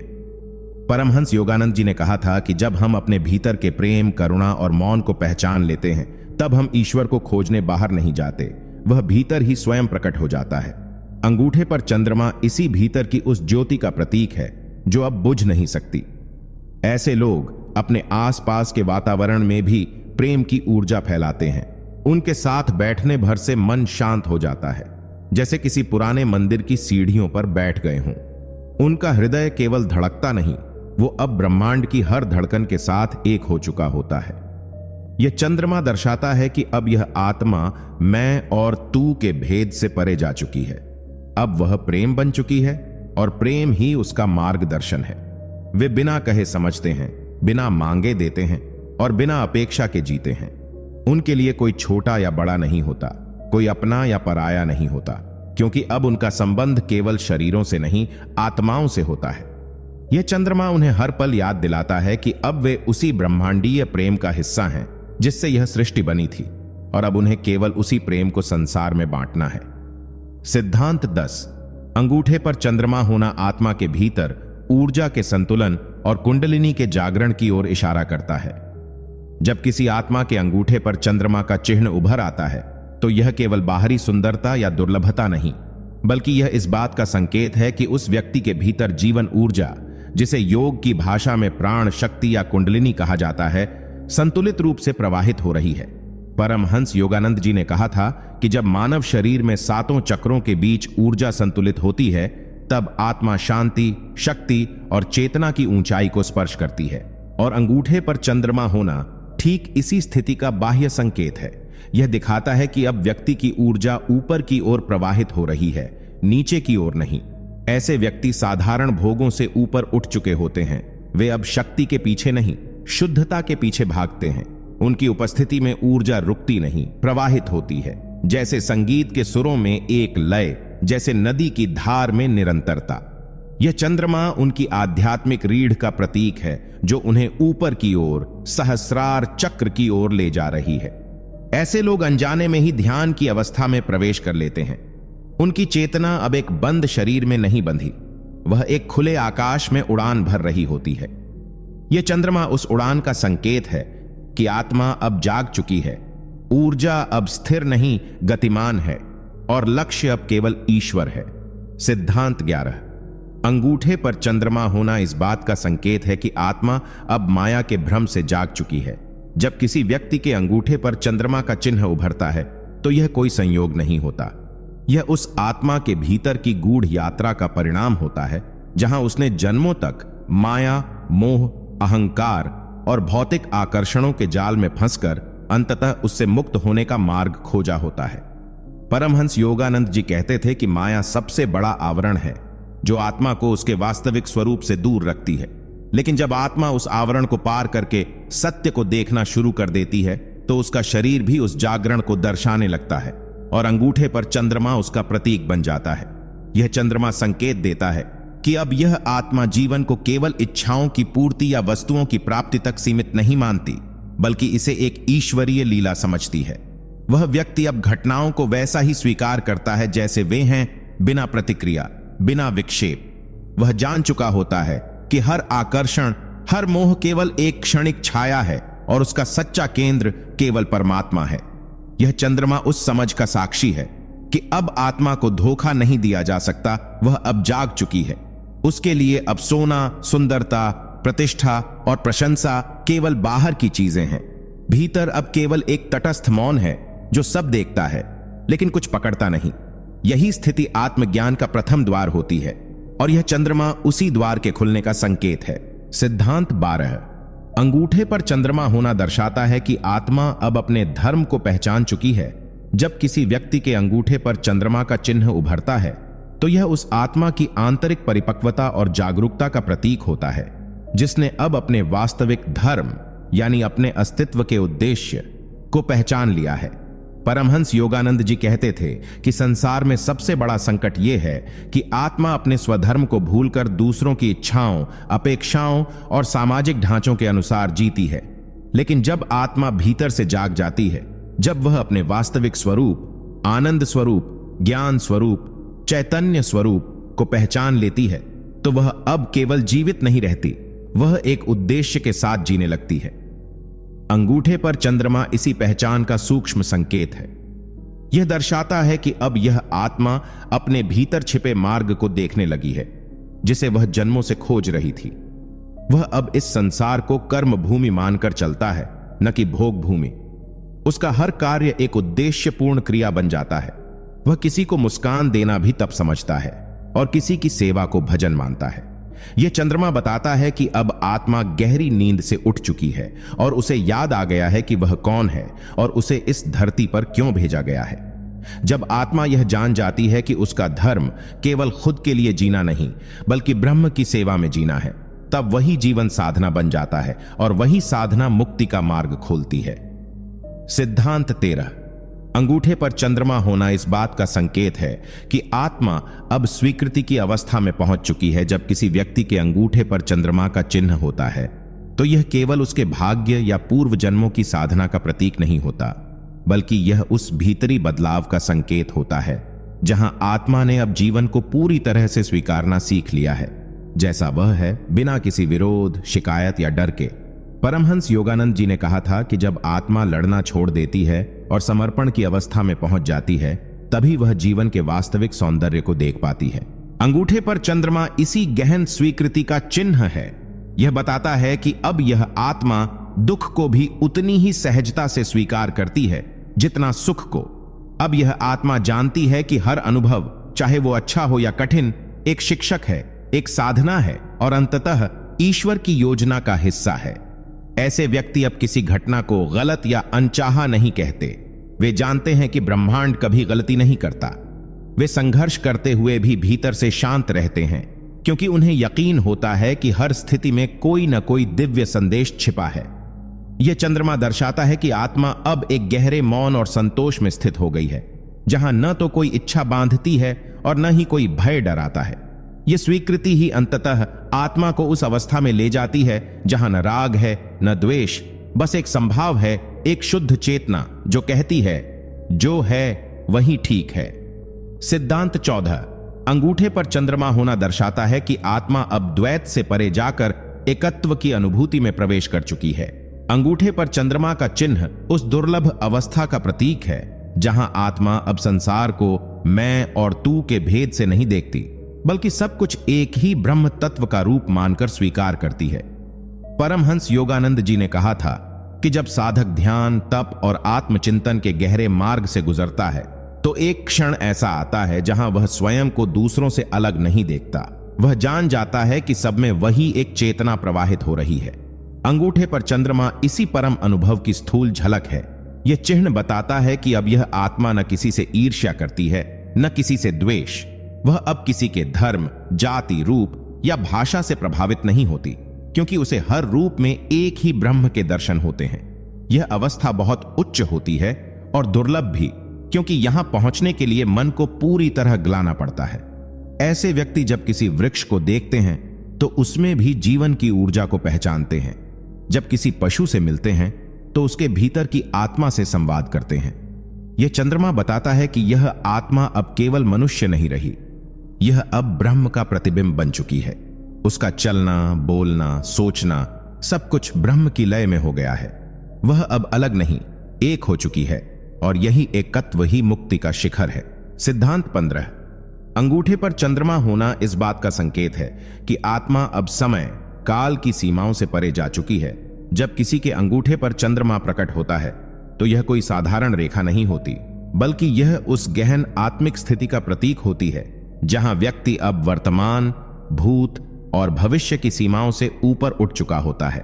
परमहंस योगानंद जी ने कहा था कि जब हम अपने भीतर के प्रेम, करुणा और मौन को पहचान लेते हैं, तब हम ईश्वर को खोजने बाहर नहीं जाते, वह भीतर ही स्वयं प्रकट हो जाता है। अंगूठे पर चंद्रमा इसी भीतर की उस ज्योति का प्रतीक है जो अब बुझ नहीं सकती। ऐसे लोग अपने आसपास के वातावरण में भी प्रेम की ऊर्जा फैलाते हैं। उनके साथ बैठने भर से मन शांत हो जाता है, जैसे किसी पुराने मंदिर की सीढ़ियों पर बैठ गए हों। उनका हृदय केवल धड़कता नहीं, वो अब ब्रह्मांड की हर धड़कन के साथ एक हो चुका होता है। यह चंद्रमा दर्शाता है कि अब यह आत्मा मैं और तू के भेद से परे जा चुकी है। अब वह प्रेम बन चुकी है और प्रेम ही उसका मार्गदर्शन है। वे बिना कहे समझते हैं, बिना मांगे देते हैं और बिना अपेक्षा के जीते हैं। उनके लिए कोई छोटा या बड़ा नहीं होता, कोई अपना या पराया नहीं होता, क्योंकि अब उनका संबंध केवल शरीरों से नहीं, आत्माओं से होता है। यह चंद्रमा उन्हें हर पल याद दिलाता है कि अब वे उसी ब्रह्मांडीय प्रेम का हिस्सा हैं जिससे यह सृष्टि बनी थी, और अब उन्हें केवल उसी प्रेम को संसार में बांटना है। सिद्धांत 10। अंगूठे पर चंद्रमा होना आत्मा के भीतर ऊर्जा के संतुलन और कुंडलिनी के जागरण की ओर इशारा करता है। जब किसी आत्मा के अंगूठे पर चंद्रमा का चिन्ह उभर आता है तो यह केवल बाहरी सुंदरता या दुर्लभता नहीं, बल्कि यह इस बात का संकेत है कि उस व्यक्ति के भीतर जीवन ऊर्जा, जिसे योग की भाषा में प्राण शक्ति या कुंडलिनी कहा जाता है, संतुलित रूप से प्रवाहित हो रही है। परमहंस योगानंद जी ने कहा था कि जब मानव शरीर में 7 चक्रों के बीच ऊर्जा संतुलित होती है, तब आत्मा शांति, शक्ति और चेतना की ऊंचाई को स्पर्श करती है। और अंगूठे पर चंद्रमा होना ठीक इसी स्थिति का बाह्य संकेत है। यह दिखाता है कि अब व्यक्ति की ऊर्जा ऊपर की ओर प्रवाहित हो रही है, नीचे की ओर नहीं। ऐसे व्यक्ति साधारण भोगों से ऊपर उठ चुके होते हैं। वे अब शक्ति के पीछे नहीं, शुद्धता के पीछे भागते हैं। उनकी उपस्थिति में ऊर्जा रुकती नहीं, प्रवाहित होती है, जैसे संगीत के सुरों में एक लय, जैसे नदी की धार में निरंतरता। यह चंद्रमा उनकी आध्यात्मिक रीढ़ का प्रतीक है, जो उन्हें ऊपर की ओर, सहस्रार चक्र की ओर ले जा रही है। ऐसे लोग अनजाने में ही ध्यान की अवस्था में प्रवेश कर लेते हैं। उनकी चेतना अब एक बंद शरीर में नहीं बंधी, वह एक खुले आकाश में उड़ान भर रही होती है। यह चंद्रमा उस उड़ान का संकेत है कि आत्मा अब जाग चुकी है, ऊर्जा अब स्थिर नहीं, गतिमान है, और लक्ष्य अब केवल ईश्वर है। सिद्धांत 11। अंगूठे पर चंद्रमा होना इस बात का संकेत है कि आत्मा अब माया के भ्रम से जाग चुकी है। जब किसी व्यक्ति के अंगूठे पर चंद्रमा का चिन्ह उभरता है तो यह कोई संयोग नहीं होता। यह उस आत्मा के भीतर की गूढ़ यात्रा का परिणाम होता है, जहां उसने जन्मों तक माया, मोह, अहंकार और भौतिक आकर्षणों के जाल में फंसकर अंततः उससे मुक्त होने का मार्ग खोजा होता है। परमहंस योगानंद जी कहते थे कि माया सबसे बड़ा आवरण है जो आत्मा को उसके वास्तविक स्वरूप से दूर रखती है। लेकिन जब आत्मा उस आवरण को पार करके सत्य को देखना शुरू कर देती है तो उसका शरीर भी उस जागरण को दर्शाने लगता है, और अंगूठे पर चंद्रमा उसका प्रतीक बन जाता है। यह चंद्रमा संकेत देता है कि अब यह आत्मा जीवन को केवल इच्छाओं की पूर्ति या वस्तुओं की प्राप्ति तक सीमित नहीं मानती, बल्कि इसे एक ईश्वरीय लीला समझती है। वह व्यक्ति अब घटनाओं को वैसा ही स्वीकार करता है जैसे वे हैं, बिना प्रतिक्रिया, बिना विक्षेप। वह जान चुका होता है कि हर आकर्षण, हर मोह केवल एक क्षणिक छाया है और उसका सच्चा केंद्र केवल परमात्मा है। यह चंद्रमा उस समझ का साक्षी है कि अब आत्मा को धोखा नहीं दिया जा सकता, वह अब जाग चुकी है। उसके लिए अब सोना, सुंदरता, प्रतिष्ठा और प्रशंसा केवल बाहर की चीजें हैं। भीतर अब केवल एक तटस्थ मौन है जो सब देखता है लेकिन कुछ पकड़ता नहीं। यही स्थिति आत्मज्ञान का प्रथम द्वार होती है, और यह चंद्रमा उसी द्वार के खुलने का संकेत है। सिद्धांत 12। अंगूठे पर चंद्रमा होना दर्शाता है कि आत्मा अब अपने धर्म को पहचान चुकी है। जब किसी व्यक्ति के अंगूठे पर चंद्रमा का चिन्ह उभरता है तो यह उस आत्मा की आंतरिक परिपक्वता और जागरूकता का प्रतीक होता है, जिसने अब अपने वास्तविक धर्म यानी अपने अस्तित्व के उद्देश्य को पहचान लिया है। परमहंस योगानंद जी कहते थे कि संसार में सबसे बड़ा संकट यह है कि आत्मा अपने स्वधर्म को भूलकर दूसरों की इच्छाओं, अपेक्षाओं और सामाजिक ढांचों के अनुसार जीती है। लेकिन जब आत्मा भीतर से जाग जाती है, जब वह अपने वास्तविक स्वरूप, आनंद स्वरूप, ज्ञान स्वरूप, चैतन्य स्वरूप को पहचान लेती है, तो वह अब केवल जीवित नहीं रहती, वह एक उद्देश्य के साथ जीने लगती है। अंगूठे पर चंद्रमा इसी पहचान का सूक्ष्म संकेत है। यह दर्शाता है कि अब यह आत्मा अपने भीतर छिपे मार्ग को देखने लगी है, जिसे वह जन्मों से खोज रही थी। वह अब इस संसार को कर्म भूमि मानकर चलता है, न कि भोग भूमि। उसका हर कार्य एक उद्देश्यपूर्ण क्रिया बन जाता है। वह किसी को मुस्कान देना भी तप समझता है और किसी की सेवा को भजन मानता है। यह चंद्रमा बताता है कि अब आत्मा गहरी नींद से उठ चुकी है और उसे याद आ गया है कि वह कौन है और उसे इस धरती पर क्यों भेजा गया है। जब आत्मा यह जान जाती है कि उसका धर्म केवल खुद के लिए जीना नहीं, बल्कि ब्रह्म की सेवा में जीना है, तब वही जीवन साधना बन जाता है और वही साधना मुक्ति का मार्ग खोलती है। सिद्धांत 13। अंगूठे पर चंद्रमा होना इस बात का संकेत है कि आत्मा अब स्वीकृति की अवस्था में पहुंच चुकी है। जब किसी व्यक्ति के अंगूठे पर चंद्रमा का चिन्ह होता है तो यह केवल उसके भाग्य या पूर्व जन्मों की साधना का प्रतीक नहीं होता, बल्कि यह उस भीतरी बदलाव का संकेत होता है जहां आत्मा ने अब जीवन को पूरी तरह से स्वीकारना सीख लिया है जैसा वह है, बिना किसी विरोध, शिकायत या डर के। परमहंस योगानंद जी ने कहा था कि जब आत्मा लड़ना छोड़ देती है और समर्पण की अवस्था में पहुंच जाती है, तभी वह जीवन के वास्तविक सौंदर्य को देख पाती है। अंगूठे पर चंद्रमा इसी गहन स्वीकृति का चिन्ह है। यह बताता है कि अब यह आत्मा दुख को भी उतनी ही सहजता से स्वीकार करती है जितना सुख को। अब यह आत्मा जानती है कि हर अनुभव, चाहे वो अच्छा हो या कठिन, एक शिक्षक है, एक साधना है और अंततः ईश्वर की योजना का हिस्सा है। ऐसे व्यक्ति अब किसी घटना को गलत या अनचाहा नहीं कहते। वे जानते हैं कि ब्रह्मांड कभी गलती नहीं करता। वे संघर्ष करते हुए भी भीतर से शांत रहते हैं, क्योंकि उन्हें यकीन होता है कि हर स्थिति में कोई न कोई दिव्य संदेश छिपा है। यह चंद्रमा दर्शाता है कि आत्मा अब एक गहरे मौन और संतोष में स्थित हो गई है, जहां न तो कोई इच्छा बांधती है और न ही कोई भय डराता है। यह स्वीकृति ही अंततः आत्मा को उस अवस्था में ले जाती है जहां न राग है न द्वेष, बस एक संभाव है, एक शुद्ध चेतना जो कहती है जो है वही ठीक है। सिद्धांत 14। अंगूठे पर चंद्रमा होना दर्शाता है कि आत्मा अब द्वैत से परे जाकर एकत्व की अनुभूति में प्रवेश कर चुकी है। अंगूठे पर चंद्रमा का चिन्ह उस दुर्लभ अवस्था का प्रतीक है जहां आत्मा अब संसार को मैं और तू के भेद से नहीं देखती, बल्कि सब कुछ एक ही ब्रह्म तत्व का रूप मानकर स्वीकार करती है। परमहंस योगानंद जी ने कहा था कि जब साधक ध्यान, तप और आत्मचिंतन के गहरे मार्ग से गुजरता है तो एक क्षण ऐसा आता है जहां वह स्वयं को दूसरों से अलग नहीं देखता। वह जान जाता है कि सब में वही एक चेतना प्रवाहित हो रही है। अंगूठे पर चंद्रमा इसी परम अनुभव की स्थूल झलक है। यह चिन्ह बताता है कि अब यह आत्मा न किसी से ईर्ष्या करती है, न किसी से द्वेष। वह अब किसी के धर्म, जाति, रूप या भाषा से प्रभावित नहीं होती, क्योंकि उसे हर रूप में एक ही ब्रह्म के दर्शन होते हैं। यह अवस्था बहुत उच्च होती है और दुर्लभ भी, क्योंकि यहां पहुंचने के लिए मन को पूरी तरह गलाना पड़ता है। ऐसे व्यक्ति जब किसी वृक्ष को देखते हैं तो उसमें भी जीवन की ऊर्जा को पहचानते हैं। जब किसी पशु से मिलते हैं तो उसके भीतर की आत्मा से संवाद करते हैं। यह चंद्रमा बताता है कि यह आत्मा अब केवल मनुष्य नहीं रही, यह अब ब्रह्म का प्रतिबिंब बन चुकी है। उसका चलना, बोलना, सोचना सब कुछ ब्रह्म की लय में हो गया है। वह अब अलग नहीं, एक हो चुकी है और यही एकत्व ही मुक्ति का शिखर है। सिद्धांत 15। अंगूठे पर चंद्रमा होना इस बात का संकेत है कि आत्मा अब समय, काल की सीमाओं से परे जा चुकी है। जब किसी के अंगूठे पर चंद्रमा प्रकट होता है तो यह कोई साधारण रेखा नहीं होती, बल्कि यह उस गहन आत्मिक स्थिति का प्रतीक होती है जहां व्यक्ति अब वर्तमान, भूत और भविष्य की सीमाओं से ऊपर उठ चुका होता है।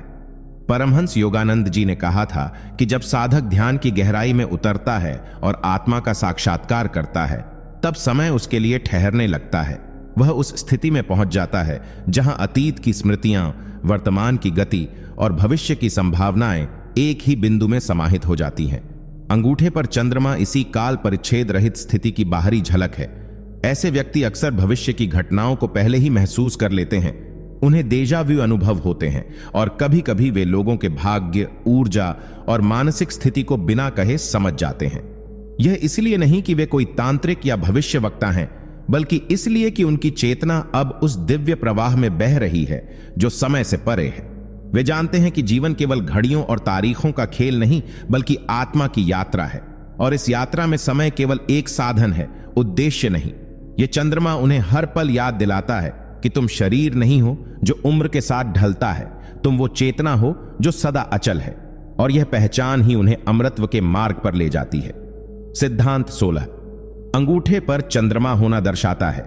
परमहंस योगानंद जी ने कहा था कि जब साधक ध्यान की गहराई में उतरता है और आत्मा का साक्षात्कार करता है, तब समय उसके लिए ठहरने लगता है। वह उस स्थिति में पहुंच जाता है जहां अतीत की स्मृतियां, वर्तमान की गति और भविष्य की संभावनाएं एक ही बिंदु में समाहित हो जाती हैं। अंगूठे पर चंद्रमा इसी काल परिच्छेद रहित स्थिति की बाहरी झलक है। ऐसे व्यक्ति अक्सर भविष्य की घटनाओं को पहले ही महसूस कर लेते हैं। उन्हें डेजा व्यू अनुभव होते हैं और कभी कभी वे लोगों के भाग्य, ऊर्जा और मानसिक स्थिति को बिना कहे समझ जाते हैं। यह इसलिए नहीं कि वे कोई तांत्रिक या भविष्यवक्ता हैं, बल्कि इसलिए कि उनकी चेतना अब उस दिव्य प्रवाह में बह रही है जो समय से परे है। वे जानते हैं कि जीवन केवल घड़ियों और तारीखों का खेल नहीं, बल्कि आत्मा की यात्रा है, और इस यात्रा में समय केवल एक साधन है, उद्देश्य नहीं। यह चंद्रमा उन्हें हर पल याद दिलाता है कि तुम शरीर नहीं हो जो उम्र के साथ ढलता है, तुम वो चेतना हो जो सदा अचल है, और यह पहचान ही उन्हें अमृतत्व के मार्ग पर ले जाती है। सिद्धांत 16। अंगूठे पर चंद्रमा होना दर्शाता है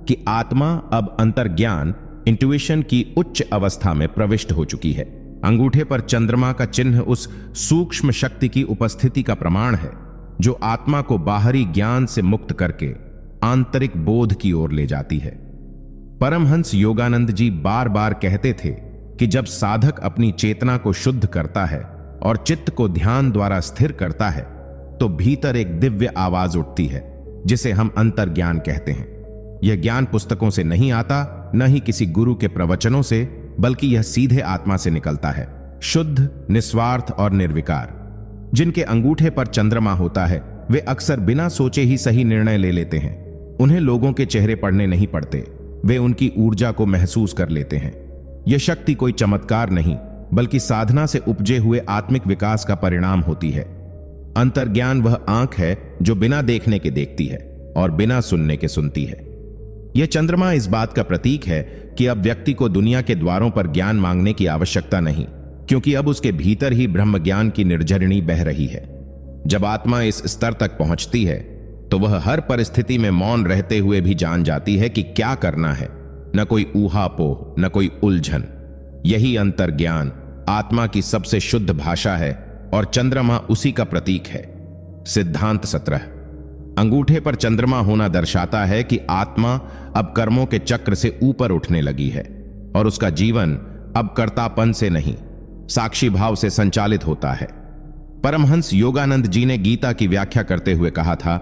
कि आत्मा अब अंतर्ज्ञान, इंट्यूशन की उच्च अवस्था में प्रविष्ट हो चुकी है। अंगूठे पर चंद्रमा का चिन्ह उस सूक्ष्म शक्ति की उपस्थिति का प्रमाण है जो आत्मा को बाहरी ज्ञान से मुक्त करके आंतरिक बोध की ओर ले जाती है। परमहंस योगानंद जी बार बार कहते थे कि जब साधक अपनी चेतना को शुद्ध करता है और चित्त को ध्यान द्वारा स्थिर करता है तो भीतर एक दिव्य आवाज उठती है जिसे हम अंतर्ज्ञान कहते हैं। यह ज्ञान पुस्तकों से नहीं आता, न ही किसी गुरु के प्रवचनों से, बल्कि यह सीधे आत्मा से निकलता है, शुद्ध, निस्वार्थ और निर्विकार। जिनके अंगूठे पर चंद्रमा होता है वे अक्सर बिना सोचे ही सही निर्णय ले लेते हैं। उन्हें लोगों के चेहरे पढ़ने नहीं पड़ते, वे उनकी ऊर्जा को महसूस कर लेते हैं। यह शक्ति कोई चमत्कार नहीं, बल्कि साधना से उपजे हुए आत्मिक विकास का परिणाम होती है। अंतर्ज्ञान वह आंख है जो बिना देखने के देखती है और बिना सुनने के सुनती है। यह चंद्रमा इस बात का प्रतीक है कि अब व्यक्ति को दुनिया के द्वारों पर ज्ञान मांगने की आवश्यकता नहीं, क्योंकि अब उसके भीतर ही ब्रह्म ज्ञान की निर्झरणी बह रही है। जब आत्मा इस स्तर तक पहुंचती है तो वह हर परिस्थिति में मौन रहते हुए भी जान जाती है कि क्या करना है। न कोई ऊहापोह, न कोई उलझन। यही अंतर्ज्ञान आत्मा की सबसे शुद्ध भाषा है और चंद्रमा उसी का प्रतीक है। सिद्धांत 17। अंगूठे पर चंद्रमा होना दर्शाता है कि आत्मा अब कर्मों के चक्र से ऊपर उठने लगी है और उसका जीवन अब कर्तापन से नहीं, साक्षी भाव से संचालित होता है। परमहंस योगानंद जी ने गीता की व्याख्या करते हुए कहा था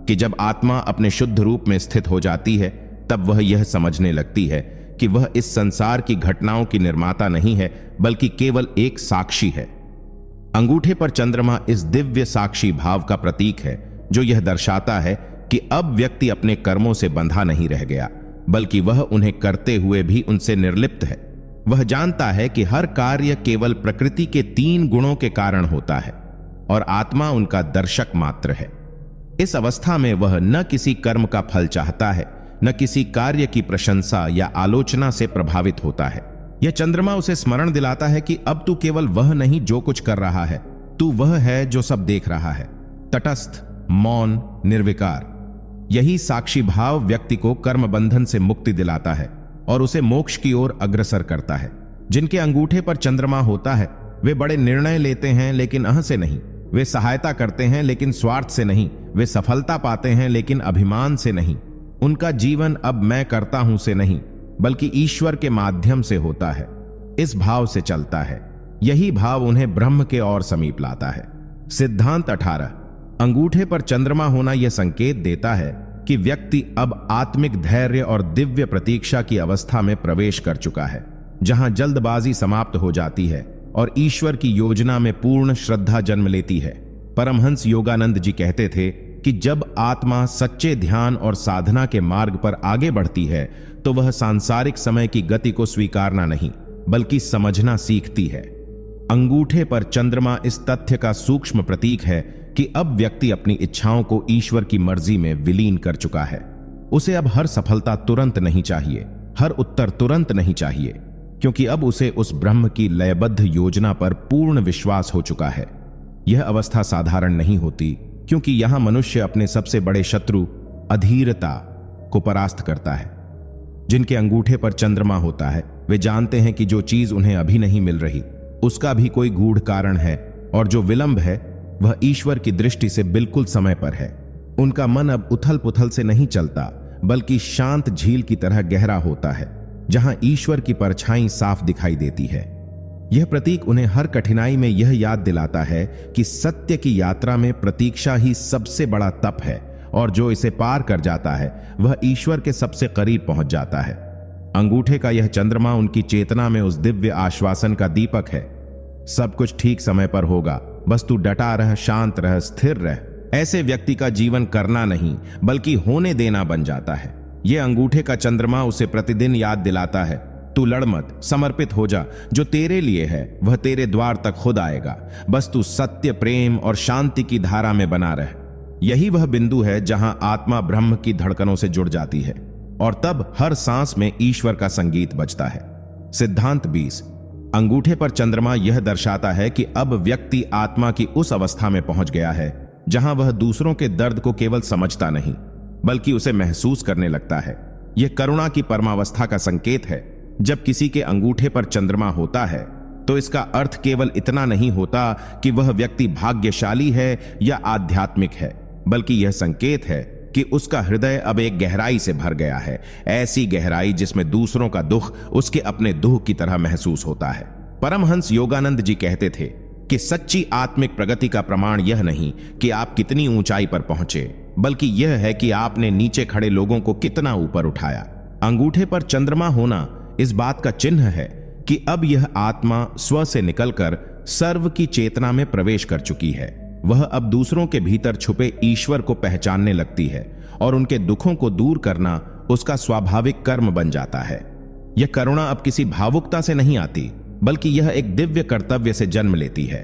कि जब आत्मा अपने शुद्ध रूप में स्थित हो जाती है तब वह यह समझने लगती है कि वह इस संसार की घटनाओं की निर्माता नहीं है, बल्कि केवल एक साक्षी है। अंगूठे पर चंद्रमा इस दिव्य साक्षी भाव का प्रतीक है जो यह दर्शाता है कि अब व्यक्ति अपने कर्मों से बंधा नहीं रह गया, बल्कि वह उन्हें करते हुए भी उनसे निर्लिप्त है। वह जानता है कि हर कार्य केवल प्रकृति के 3 गुणों के कारण होता है और आत्मा उनका दर्शक मात्र है। इस अवस्था में वह न किसी कर्म का फल चाहता है, न किसी कार्य की प्रशंसा या आलोचना से प्रभावित होता है। यह चंद्रमा उसे स्मरण दिलाता है कि अब तू केवल वह नहीं जो कुछ कर रहा है, तू वह है जो सब देख रहा है। तटस्थ, मौन, निर्विकार। यही साक्षी भाव व्यक्ति को कर्म बंधन से मुक्ति दिलाता है और उसे मोक्ष की ओर अग्रसर करता है। जिनके अंगूठे पर चंद्रमा होता है वे बड़े निर्णय लेते हैं लेकिन अह से नहीं, वे सहायता करते हैं लेकिन स्वार्थ से नहीं, वे सफलता पाते हैं लेकिन अभिमान से नहीं। उनका जीवन अब मैं करता हूं से नहीं, बल्कि ईश्वर के माध्यम से होता है। इस भाव से चलता है। यही भाव उन्हें ब्रह्म के और समीप लाता है। सिद्धांत 18। अंगूठे पर चंद्रमा होना यह संकेत देता है कि व्यक्ति अब आत्मिक धैर्य और दिव्य प्रतीक्षा की अवस्था में प्रवेश कर चुका है, जहां जल्दबाजी समाप्त हो जाती है और ईश्वर की योजना में पूर्ण श्रद्धा जन्म लेती है। परमहंस योगानंद जी कहते थे कि जब आत्मा सच्चे ध्यान और साधना के मार्ग पर आगे बढ़ती है तो वह सांसारिक समय की गति को स्वीकारना नहीं, बल्कि समझना सीखती है। अंगूठे पर चंद्रमा इस तथ्य का सूक्ष्म प्रतीक है कि अब व्यक्ति अपनी इच्छाओं को ईश्वर की मर्जी में विलीन कर चुका है। उसे अब हर सफलता तुरंत नहीं चाहिए, हर उत्तर तुरंत नहीं चाहिए, क्योंकि अब उसे उस ब्रह्म की लयबद्ध योजना पर पूर्ण विश्वास हो चुका है। यह अवस्था साधारण नहीं होती, क्योंकि यहां मनुष्य अपने सबसे बड़े शत्रु अधीरता को परास्त करता है। जिनके अंगूठे पर चंद्रमा होता है वे जानते हैं कि जो चीज उन्हें अभी नहीं मिल रही उसका भी कोई गूढ़ कारण है, और जो विलंब है वह ईश्वर की दृष्टि से बिल्कुल समय पर है। उनका मन अब उथल पुथल से नहीं चलता, बल्कि शांत झील की तरह गहरा होता है, जहां ईश्वर की परछाई साफ दिखाई देती है। यह प्रतीक उन्हें हर कठिनाई में यह याद दिलाता है कि सत्य की यात्रा में प्रतीक्षा ही सबसे बड़ा तप है, और जो इसे पार कर जाता है वह ईश्वर के सबसे करीब पहुंच जाता है। अंगूठे का यह चंद्रमा उनकी चेतना में उस दिव्य आश्वासन का दीपक है। सब कुछ ठीक समय पर होगा, बस तू डटा रह, शांत रह, स्थिर रह। ऐसे व्यक्ति का जीवन करना नहीं बल्कि होने देना बन जाता है। यह अंगूठे का चंद्रमा उसे प्रतिदिन याद दिलाता है, तू लड़ मत, समर्पित हो जा। जो तेरे लिए है वह तेरे द्वार तक खुद आएगा, बस तू सत्य, प्रेम और शांति की धारा में बना रह। यही वह बिंदु है जहां आत्मा ब्रह्म की धड़कनों से जुड़ जाती है, और तब हर सांस में ईश्वर का संगीत बजता है। सिद्धांत 20। अंगूठे पर चंद्रमा यह दर्शाता है कि अब व्यक्ति आत्मा की उस अवस्था में पहुंच गया है जहां वह दूसरों के दर्द को केवल समझता नहीं, बल्कि उसे महसूस करने लगता है। यह करुणा की परमावस्था का संकेत है। जब किसी के अंगूठे पर चंद्रमा होता है तो इसका अर्थ केवल इतना नहीं होता कि वह व्यक्ति भाग्यशाली है या आध्यात्मिक है, बल्कि यह संकेत है कि उसका हृदय अब एक गहराई से भर गया है, ऐसी गहराई जिसमें दूसरों का दुख उसके अपने दुख की तरह महसूस होता है। परमहंस योगानंद जी कहते थे कि सच्ची आत्मिक प्रगति का प्रमाण यह नहीं कि आप कितनी ऊंचाई पर पहुंचे, बल्कि यह है कि आपने नीचे खड़े लोगों को कितना ऊपर उठाया। अंगूठे पर चंद्रमा होना इस बात का चिन्ह है कि अब यह आत्मा स्व से निकलकर सर्व की चेतना में प्रवेश कर चुकी है। वह अब दूसरों के भीतर छुपे ईश्वर को पहचानने लगती है और उनके दुखों को दूर करना उसका स्वाभाविक कर्म बन जाता है। यह करुणा अब किसी भावुकता से नहीं आती, बल्कि यह एक दिव्य कर्तव्य से जन्म लेती है।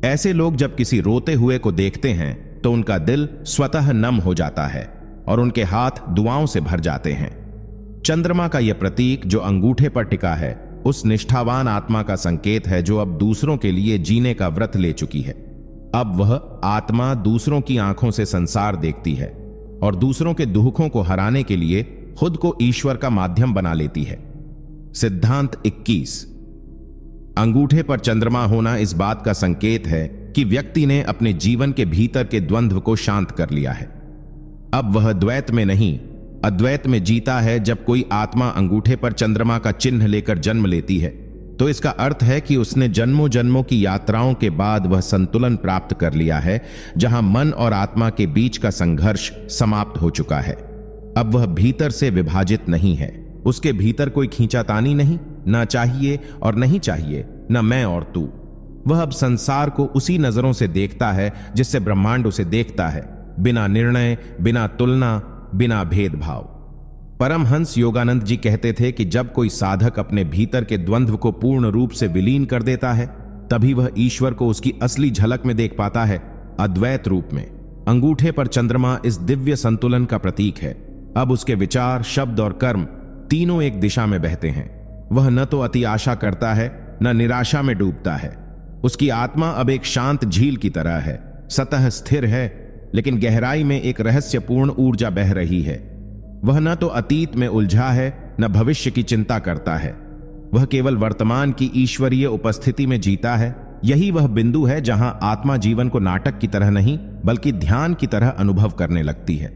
ऐसे लोग जब किसी रोते हुए को देखते हैं तो उनका दिल स्वतः नम हो जाता है और उनके हाथ दुआओं से भर जाते हैं। चंद्रमा का यह प्रतीक जो अंगूठे पर टिका है उस निष्ठावान आत्मा का संकेत है जो अब दूसरों के लिए जीने का व्रत ले चुकी है। अब वह आत्मा दूसरों की आंखों से संसार देखती है और दूसरों के दुखों को हराने के लिए खुद को ईश्वर का माध्यम बना लेती है। सिद्धांत 21। अंगूठे पर चंद्रमा होना इस बात का संकेत है कि व्यक्ति ने अपने जीवन के भीतर के द्वंद्व को शांत कर लिया है। अब वह द्वैत में नहीं, अद्वैत में जीता है। जब कोई आत्मा अंगूठे पर चंद्रमा का चिन्ह लेकर जन्म लेती है तो इसका अर्थ है कि उसने जन्मों जन्मों की यात्राओं के बाद वह संतुलन प्राप्त कर लिया है जहां मन और आत्मा के बीच का संघर्ष समाप्त हो चुका है। अब वह भीतर से विभाजित नहीं है। उसके भीतर कोई खींचातानी नहीं, ना चाहिए और नहीं चाहिए, न मैं और तू। वह अब संसार को उसी नजरों से देखता है जिससे ब्रह्मांड उसे देखता है, बिना निर्णय, बिना तुलना, बिना भेदभाव। परमहंस योगानंद जी कहते थे कि जब कोई साधक अपने भीतर के द्वंद्व को पूर्ण रूप से विलीन कर देता है तभी वह ईश्वर को उसकी असली झलक में देख पाता है, अद्वैत रूप में। अंगूठे पर चंद्रमा इस दिव्य संतुलन का प्रतीक है। अब उसके विचार, शब्द और कर्म तीनों एक दिशा में बहते हैं। वह न तो अति आशा करता है न निराशा में डूबता है। उसकी आत्मा अब एक शांत झील की तरह है, सतह स्थिर है लेकिन गहराई में एक रहस्यपूर्ण ऊर्जा बह रही है। वह न तो अतीत में उलझा है न भविष्य की चिंता करता है। वह केवल वर्तमान की ईश्वरीय उपस्थिति में जीता है। यही वह बिंदु है जहां आत्मा जीवन को नाटक की तरह नहीं बल्कि ध्यान की तरह अनुभव करने लगती है।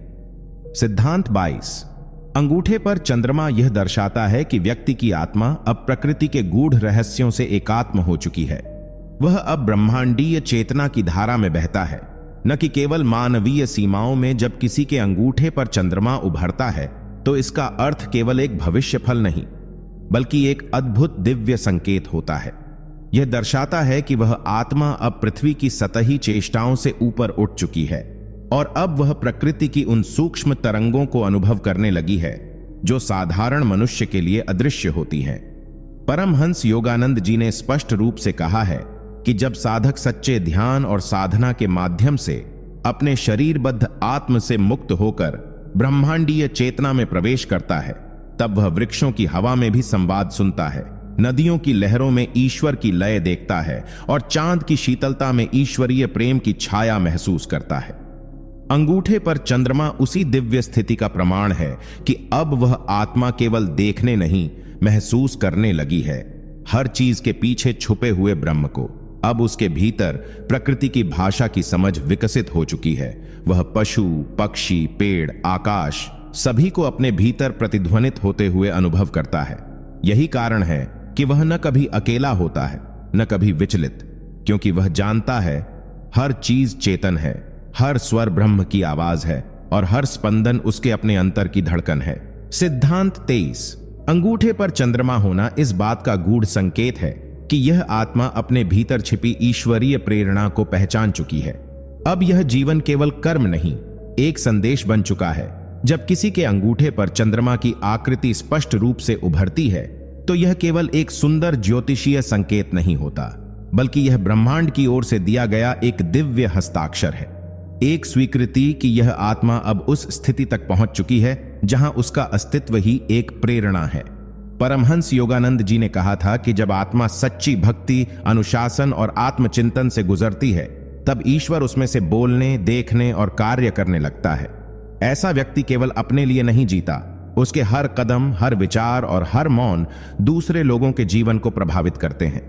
सिद्धांत 22। अंगूठे पर चंद्रमा यह दर्शाता है कि व्यक्ति की आत्मा अब प्रकृति के गूढ़ रहस्यों से एकात्म हो चुकी है। वह अब ब्रह्मांडीय चेतना की धारा में बहता है, न कि केवल मानवीय सीमाओं में। जब किसी के अंगूठे पर चंद्रमा उभरता है तो इसका अर्थ केवल एक भविष्य फल नहीं बल्कि एक अद्भुत दिव्य संकेत होता है। यह दर्शाता है कि वह आत्मा अब पृथ्वी की सतही चेष्टाओं से ऊपर उठ चुकी है और अब वह प्रकृति की उन सूक्ष्म तरंगों को अनुभव करने लगी है जो साधारण मनुष्य के लिए अदृश्य होती हैं। परमहंस योगानंद जी ने स्पष्ट रूप से कहा है कि जब साधक सच्चे ध्यान और साधना के माध्यम से अपने शरीरबद्ध आत्म से मुक्त होकर ब्रह्मांडीय चेतना में प्रवेश करता है तब वह वृक्षों की हवा में भी संवाद सुनता है, नदियों की लहरों में ईश्वर की लय देखता है और चांद की शीतलता में ईश्वरीय प्रेम की छाया महसूस करता है। अंगूठे पर चंद्रमा उसी दिव्य स्थिति का प्रमाण है कि अब वह आत्मा केवल देखने नहीं महसूस करने लगी है हर चीज के पीछे छुपे हुए ब्रह्म को। अब उसके भीतर प्रकृति की भाषा की समझ विकसित हो चुकी है। वह पशु, पक्षी, पेड़, आकाश सभी को अपने भीतर प्रतिध्वनित होते हुए अनुभव करता है। यही कारण है कि वह न कभी अकेला होता है न कभी विचलित, क्योंकि वह जानता है हर चीज चेतन है, हर स्वर ब्रह्म की आवाज है और हर स्पंदन उसके अपने अंतर की धड़कन है। सिद्धांत 23। अंगूठे पर चंद्रमा होना इस बात का गूढ़ संकेत है कि यह आत्मा अपने भीतर छिपी ईश्वरीय प्रेरणा को पहचान चुकी है। अब यह जीवन केवल कर्म नहीं, एक संदेश बन चुका है। जब किसी के अंगूठे पर चंद्रमा की आकृति स्पष्ट रूप से उभरती है तो यह केवल एक सुंदर ज्योतिषीय संकेत नहीं होता, बल्कि यह ब्रह्मांड की ओर से दिया गया एक दिव्य हस्ताक्षर है, एक स्वीकृति कि यह आत्मा अब उस स्थिति तक पहुंच चुकी है जहां उसका अस्तित्व ही एक प्रेरणा है। परमहंस योगानंद जी ने कहा था कि जब आत्मा सच्ची भक्ति, अनुशासन और आत्मचिंतन से गुजरती है तब ईश्वर उसमें से बोलने, देखने और कार्य करने लगता है। ऐसा व्यक्ति केवल अपने लिए नहीं जीता, उसके हर कदम, हर विचार और हर मौन दूसरे लोगों के जीवन को प्रभावित करते हैं।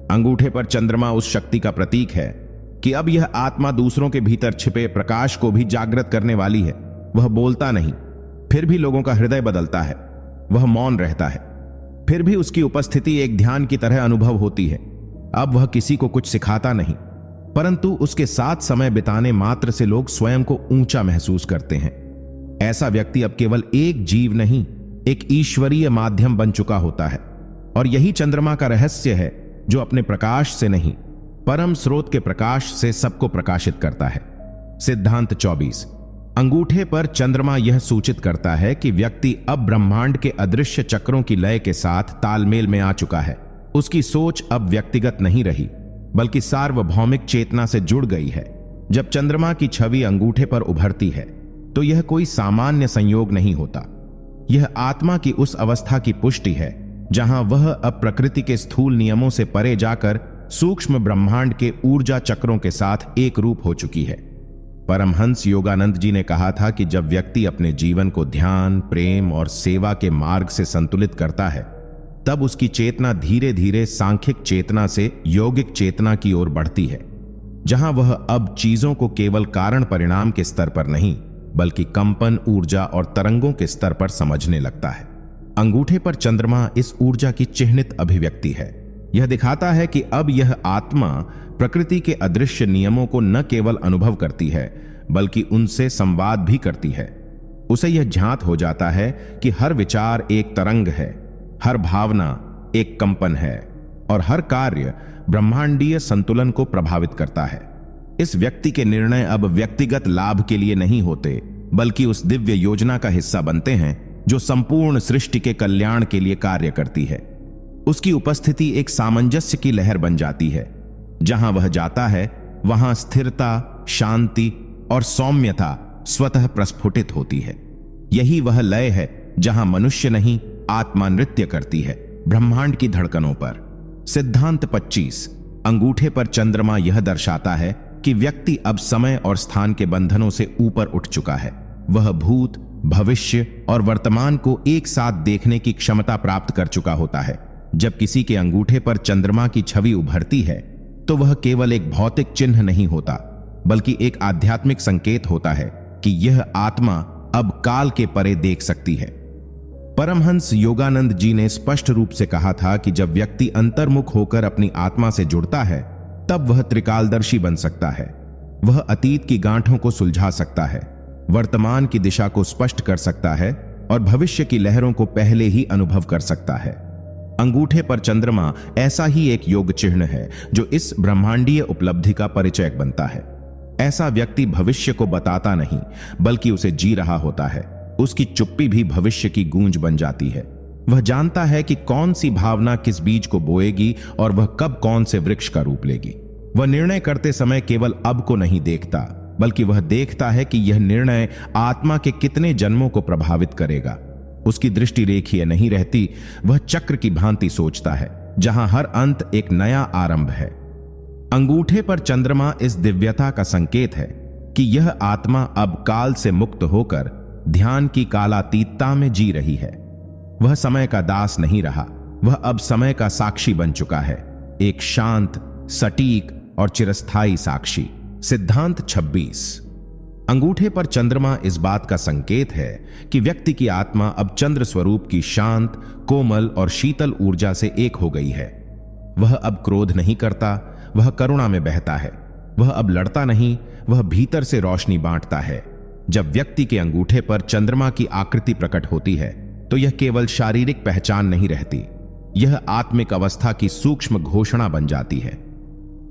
अंगूठे पर चंद्रमा उस शक्ति का प्रतीक है कि अब यह आत्मा दूसरों के भीतर छिपे प्रकाश को भी जागृत करने वाली है। वह बोलता नहीं, फिर भी लोगों का हृदय बदलता है। वह मौन रहता है, फिर भी उसकी उपस्थिति एक ध्यान की तरह अनुभव होती है। अब वह किसी को कुछ सिखाता नहीं, परंतु उसके साथ समय बिताने मात्र से लोग स्वयं को ऊंचा महसूस करते हैं। ऐसा व्यक्ति अब केवल एक जीव नहीं, एक ईश्वरीय माध्यम बन चुका होता है। और यही चंद्रमा का रहस्य है, जो अपने प्रकाश से नहीं, परम स्रोत के प्रकाश से सबको प्रकाशित करता है। सिद्धांत 24। अंगूठे पर चंद्रमा यह सूचित करता है कि व्यक्ति अब ब्रह्मांड के अदृश्य चक्रों की लय के साथ तालमेल में आ चुका है। उसकी सोच अब व्यक्तिगत नहीं रही, बल्कि सार्वभौमिक चेतना से जुड़ गई है। जब चंद्रमा की छवि अंगूठे पर उभरती है, तो यह कोई सामान्य संयोग नहीं होता। यह आत्मा की उस अवस्था की पुष्टि है जहां वह अब प्रकृति के स्थूल नियमों से परे जाकर सूक्ष्म ब्रह्मांड के ऊर्जा चक्रों के साथ एक रूप हो चुकी है। परमहंस योगानंद जी ने कहा था कि जब व्यक्ति अपने जीवन को ध्यान, प्रेम और सेवा के मार्ग से संतुलित करता है, तब उसकी चेतना धीरे धीरे सांख्यिक चेतना से यौगिक चेतना की ओर बढ़ती है, जहां वह अब चीजों को केवल कारण परिणाम के स्तर पर नहीं, बल्कि कंपन, ऊर्जा और तरंगों के स्तर पर समझने लगता है। अंगूठे पर चंद्रमा इस ऊर्जा की चिह्नित अभिव्यक्ति है। यह दिखाता है कि अब यह आत्मा प्रकृति के अदृश्य नियमों को न केवल अनुभव करती है, बल्कि उनसे संवाद भी करती है। उसे यह ज्ञात हो जाता है कि हर विचार एक तरंग है, हर भावना एक कंपन है और हर कार्य ब्रह्मांडीय संतुलन को प्रभावित करता है। इस व्यक्ति के निर्णय अब व्यक्तिगत लाभ के लिए नहीं होते, बल्कि उस दिव्य योजना का हिस्सा बनते हैं जो संपूर्ण सृष्टि के कल्याण के लिए कार्य करती है। उसकी उपस्थिति एक सामंजस्य की लहर बन जाती है। जहां वह जाता है, वहां स्थिरता, शांति और सौम्यता स्वतः प्रस्फुटित होती है। यही वह लय है जहां मनुष्य नहीं, आत्मा नृत्य करती है ब्रह्मांड की धड़कनों पर। सिद्धांत 25। अंगूठे पर चंद्रमा यह दर्शाता है कि व्यक्ति अब समय और स्थान के बंधनों से ऊपर उठ चुका है। वह भूत, भविष्य और वर्तमान को एक साथ देखने की क्षमता प्राप्त कर चुका होता है। जब किसी के अंगूठे पर चंद्रमा की छवि उभरती है, तो वह केवल एक भौतिक चिन्ह नहीं होता, बल्कि एक आध्यात्मिक संकेत होता है कि यह आत्मा अब काल के परे देख सकती है। परमहंस योगानंद जी ने स्पष्ट रूप से कहा था कि जब व्यक्ति अंतर्मुख होकर अपनी आत्मा से जुड़ता है, तब वह त्रिकालदर्शी बन सकता है। वह अतीत की गांठों को सुलझा सकता है, वर्तमान की दिशा को स्पष्ट कर सकता है और भविष्य की लहरों को पहले ही अनुभव कर सकता है। अंगूठे पर चंद्रमा ऐसा ही एक योग चिन्ह है जो इस ब्रह्मांडीय उपलब्धि का परिचयक बनता है। ऐसा व्यक्ति भविष्य को बताता नहीं, बल्कि उसे जी रहा होता है। उसकी चुप्पी भी भविष्य की गूंज बन जाती है। वह जानता है कि कौन सी भावना किस बीज को बोएगी और वह कब कौन से वृक्ष का रूप लेगी। वह निर्णय करते समय केवल अब को नहीं देखता, बल्कि वह देखता है कि यह निर्णय आत्मा के कितने जन्मों को प्रभावित करेगा। उसकी दृष्टि रेखीय नहीं रहती, वह चक्र की भांति सोचता है, जहां हर अंत एक नया आरंभ है। अंगूठे पर चंद्रमा इस दिव्यता का संकेत है कि यह आत्मा अब काल से मुक्त होकर ध्यान की कालातीतता में जी रही है। वह समय का दास नहीं रहा, वह अब समय का साक्षी बन चुका है, एक शांत, सटीक और चिरस्थायी साक्षी। सिद्धांत 26। अंगूठे पर चंद्रमा इस बात का संकेत है कि व्यक्ति की आत्मा अब चंद्र स्वरूप की शांत, कोमल और शीतल ऊर्जा से एक हो गई है। वह अब क्रोध नहीं करता, वह करुणा में बहता है। वह अब लड़ता नहीं, वह भीतर से रोशनी बांटता है। जब व्यक्ति के अंगूठे पर चंद्रमा की आकृति प्रकट होती है, तो यह केवल शारीरिक पहचान नहीं रहती, यह आत्मिक अवस्था की सूक्ष्म घोषणा बन जाती है।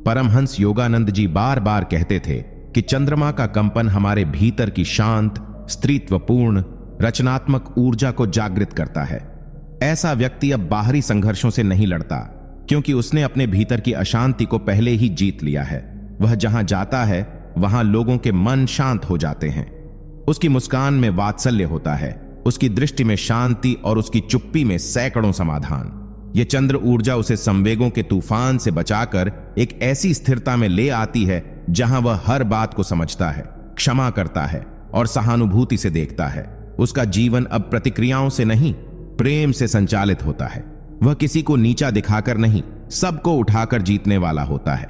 परमहंस योगानंद जी बार बार कहते थे कि चंद्रमा का कंपन हमारे भीतर की शांत, स्त्रीत्वपूर्ण, रचनात्मक ऊर्जा को जागृत करता है। ऐसा व्यक्ति अब बाहरी संघर्षों से नहीं लड़ता, क्योंकि उसने अपने भीतर की अशांति को पहले ही जीत लिया है। वह जहां जाता है, वहां लोगों के मन शांत हो जाते हैं। उसकी मुस्कान में वात्सल्य होता है, उसकी दृष्टि में शांति और उसकी चुप्पी में सैकड़ों समाधान। यह चंद्र ऊर्जा उसे संवेगों के तूफान से बचाकर एक ऐसी स्थिरता में ले आती है जहां वह हर बात को समझता है, क्षमा करता है और सहानुभूति से देखता है। उसका जीवन अब प्रतिक्रियाओं से नहीं, प्रेम से संचालित होता है। वह किसी को नीचा दिखाकर नहीं, सबको उठाकर जीतने वाला होता है।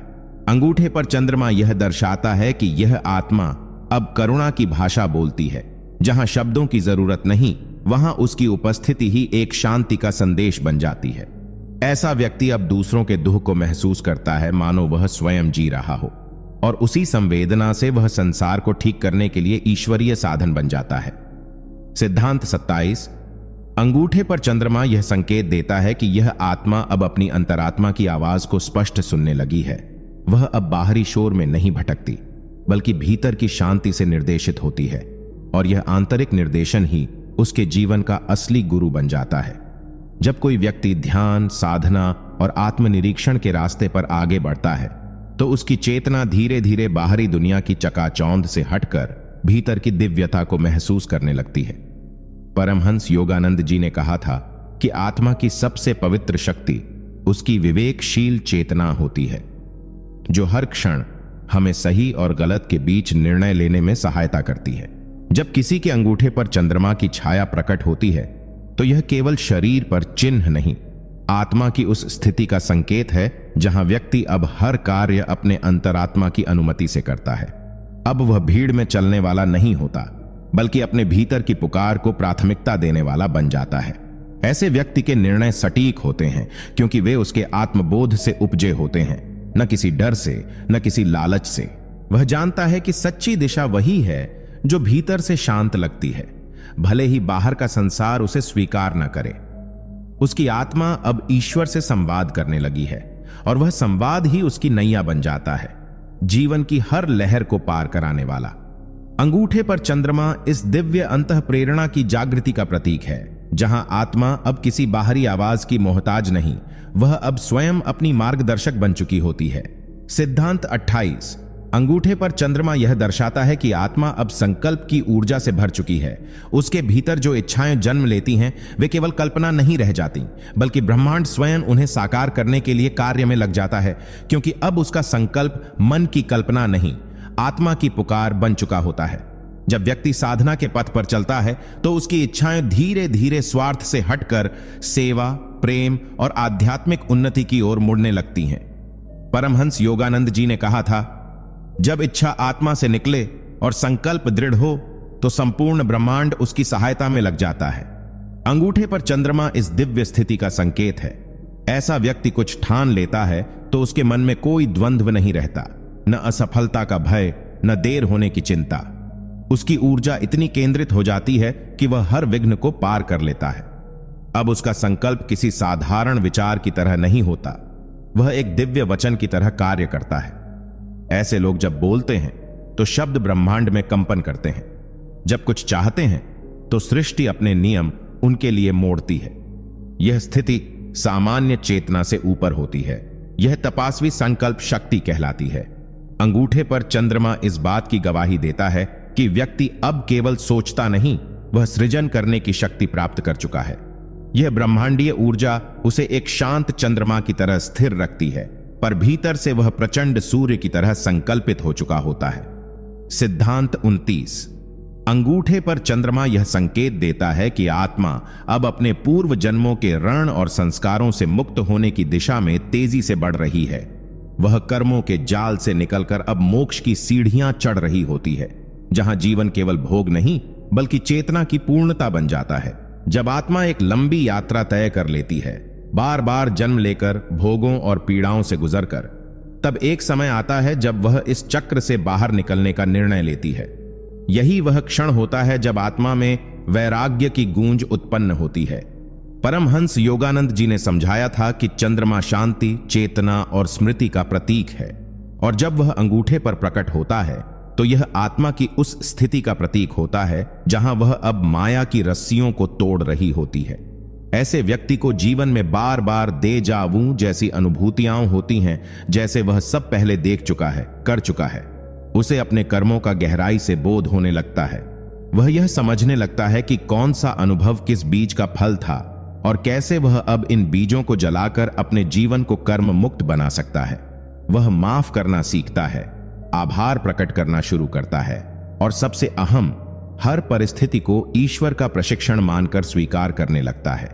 अंगूठे पर चंद्रमा यह दर्शाता है कि यह आत्मा अब करुणा की भाषा बोलती है। जहां शब्दों की जरूरत नहीं, वहां उसकी उपस्थिति ही एक शांति का संदेश बन जाती है। ऐसा व्यक्ति अब दूसरों के दुख को महसूस करता है मानो वह स्वयं जी रहा हो, और उसी संवेदना से वह संसार को ठीक करने के लिए ईश्वरीय साधन बन जाता है। सिद्धांत 27। अंगूठे पर चंद्रमा यह संकेत देता है कि यह आत्मा अब अपनी अंतरात्मा की आवाज को स्पष्ट सुनने लगी है। वह अब बाहरी शोर में नहीं भटकती, बल्कि भीतर की शांति से निर्देशित होती है, और यह आंतरिक निर्देशन ही उसके जीवन का असली गुरु बन जाता है। जब कोई व्यक्ति ध्यान, साधना और आत्मनिरीक्षण के रास्ते पर आगे बढ़ता है, तो उसकी चेतना धीरे धीरे बाहरी दुनिया की चकाचौंध से हटकर भीतर की दिव्यता को महसूस करने लगती है। परमहंस योगानंद जी ने कहा था कि आत्मा की सबसे पवित्र शक्ति उसकी विवेकशील चेतना होती है, जो हर क्षण हमें सही और गलत के बीच निर्णय लेने में सहायता करती है। जब किसी के अंगूठे पर चंद्रमा की छाया प्रकट होती है, तो यह केवल शरीर पर चिन्ह नहीं, आत्मा की उस स्थिति का संकेत है जहां व्यक्ति अब हर कार्य अपने अंतरात्मा की अनुमति से करता है। अब वह भीड़ में चलने वाला नहीं होता, बल्कि अपने भीतर की पुकार को प्राथमिकता देने वाला बन जाता है। ऐसे व्यक्ति के निर्णय सटीक होते हैं, क्योंकि वे उसके आत्मबोध से उपजे होते हैं, न किसी डर से, न किसी लालच से। वह जानता है कि सच्ची दिशा वही है जो भीतर से शांत लगती है, भले ही बाहर का संसार उसे स्वीकार न करे। उसकी आत्मा अब ईश्वर से संवाद करने लगी है, और वह संवाद ही उसकी नैया बन जाता है, जीवन की हर लहर को पार कराने वाला। अंगूठे पर चंद्रमा इस दिव्य अंतः प्रेरणा की जागृति का प्रतीक है, जहां आत्मा अब किसी बाहरी आवाज की मोहताज नहीं, वह अब स्वयं अपनी मार्गदर्शक बन चुकी होती है। सिद्धांत 28। अंगूठे पर चंद्रमा यह दर्शाता है कि आत्मा अब संकल्प की ऊर्जा से भर चुकी है। उसके भीतर जो इच्छाएं जन्म लेती हैं, वे केवल कल्पना नहीं रह जाती, बल्कि ब्रह्मांड स्वयं उन्हें साकार करने के लिए कार्य में लग जाता है, क्योंकि अब उसका संकल्प मन की कल्पना नहीं, आत्मा की पुकार बन चुका होता है। जब व्यक्ति साधना के पथ पर चलता है, तो उसकी इच्छाएं धीरे धीरे स्वार्थ से हटकर सेवा, प्रेम और आध्यात्मिक उन्नति की ओर मुड़ने लगती हैं। परमहंस योगानंद जी ने कहा था, जब इच्छा आत्मा से निकले और संकल्प दृढ़ हो, तो संपूर्ण ब्रह्मांड उसकी सहायता में लग जाता है। अंगूठे पर चंद्रमा इस दिव्य स्थिति का संकेत है। ऐसा व्यक्ति कुछ ठान लेता है तो उसके मन में कोई द्वंद्व नहीं रहता, न असफलता का भय, न देर होने की चिंता। उसकी ऊर्जा इतनी केंद्रित हो जाती है कि वह हर विघ्न को पार कर लेता है। अब उसका संकल्प किसी साधारण विचार की तरह नहीं होता, वह एक दिव्य वचन की तरह कार्य करता है। ऐसे लोग जब बोलते हैं तो शब्द ब्रह्मांड में कंपन करते हैं। जब कुछ चाहते हैं तो सृष्टि अपने नियम उनके लिए मोड़ती है। यह स्थिति सामान्य चेतना से ऊपर होती है। यह तपास्वी संकल्प शक्ति कहलाती है। अंगूठे पर चंद्रमा इस बात की गवाही देता है कि व्यक्ति अब केवल सोचता नहीं, वह सृजन करने की शक्ति प्राप्त कर चुका है। यह ब्रह्मांडीय ऊर्जा उसे एक शांत चंद्रमा की तरह स्थिर रखती है, पर भीतर से वह प्रचंड सूर्य की तरह संकल्पित हो चुका होता है। सिद्धांत 29। अंगूठे पर चंद्रमा यह संकेत देता है कि आत्मा अब अपने पूर्व जन्मों के ऋण और संस्कारों से मुक्त होने की दिशा में तेजी से बढ़ रही है। वह कर्मों के जाल से निकलकर अब मोक्ष की सीढ़ियां चढ़ रही होती है, जहां जीवन केवल भोग नहीं बल्कि चेतना की पूर्णता बन जाता है। जब आत्मा एक लंबी यात्रा तय कर लेती है, बार बार जन्म लेकर, भोगों और पीड़ाओं से गुजरकर, तब एक समय आता है जब वह इस चक्र से बाहर निकलने का निर्णय लेती है। यही वह क्षण होता है जब आत्मा में वैराग्य की गूंज उत्पन्न होती है। परमहंस योगानंद जी ने समझाया था कि चंद्रमा शांति, चेतना और स्मृति का प्रतीक है, और जब वह अंगूठे पर प्रकट होता है तो यह आत्मा की उस स्थिति का प्रतीक होता है जहां वह अब माया की रस्सियों को तोड़ रही होती है। ऐसे व्यक्ति को जीवन में बार बार देजा वू जैसी अनुभूतियां होती हैं, जैसे वह सब पहले देख चुका है, कर चुका है। उसे अपने कर्मों का गहराई से बोध होने लगता है। वह यह समझने लगता है कि कौन सा अनुभव किस बीज का फल था और कैसे वह अब इन बीजों को जलाकर अपने जीवन को कर्म मुक्त बना सकता है। वह माफ करना सीखता है, आभार प्रकट करना शुरू करता है, और सबसे अहम, हर परिस्थिति को ईश्वर का प्रशिक्षण मानकर स्वीकार करने लगता है।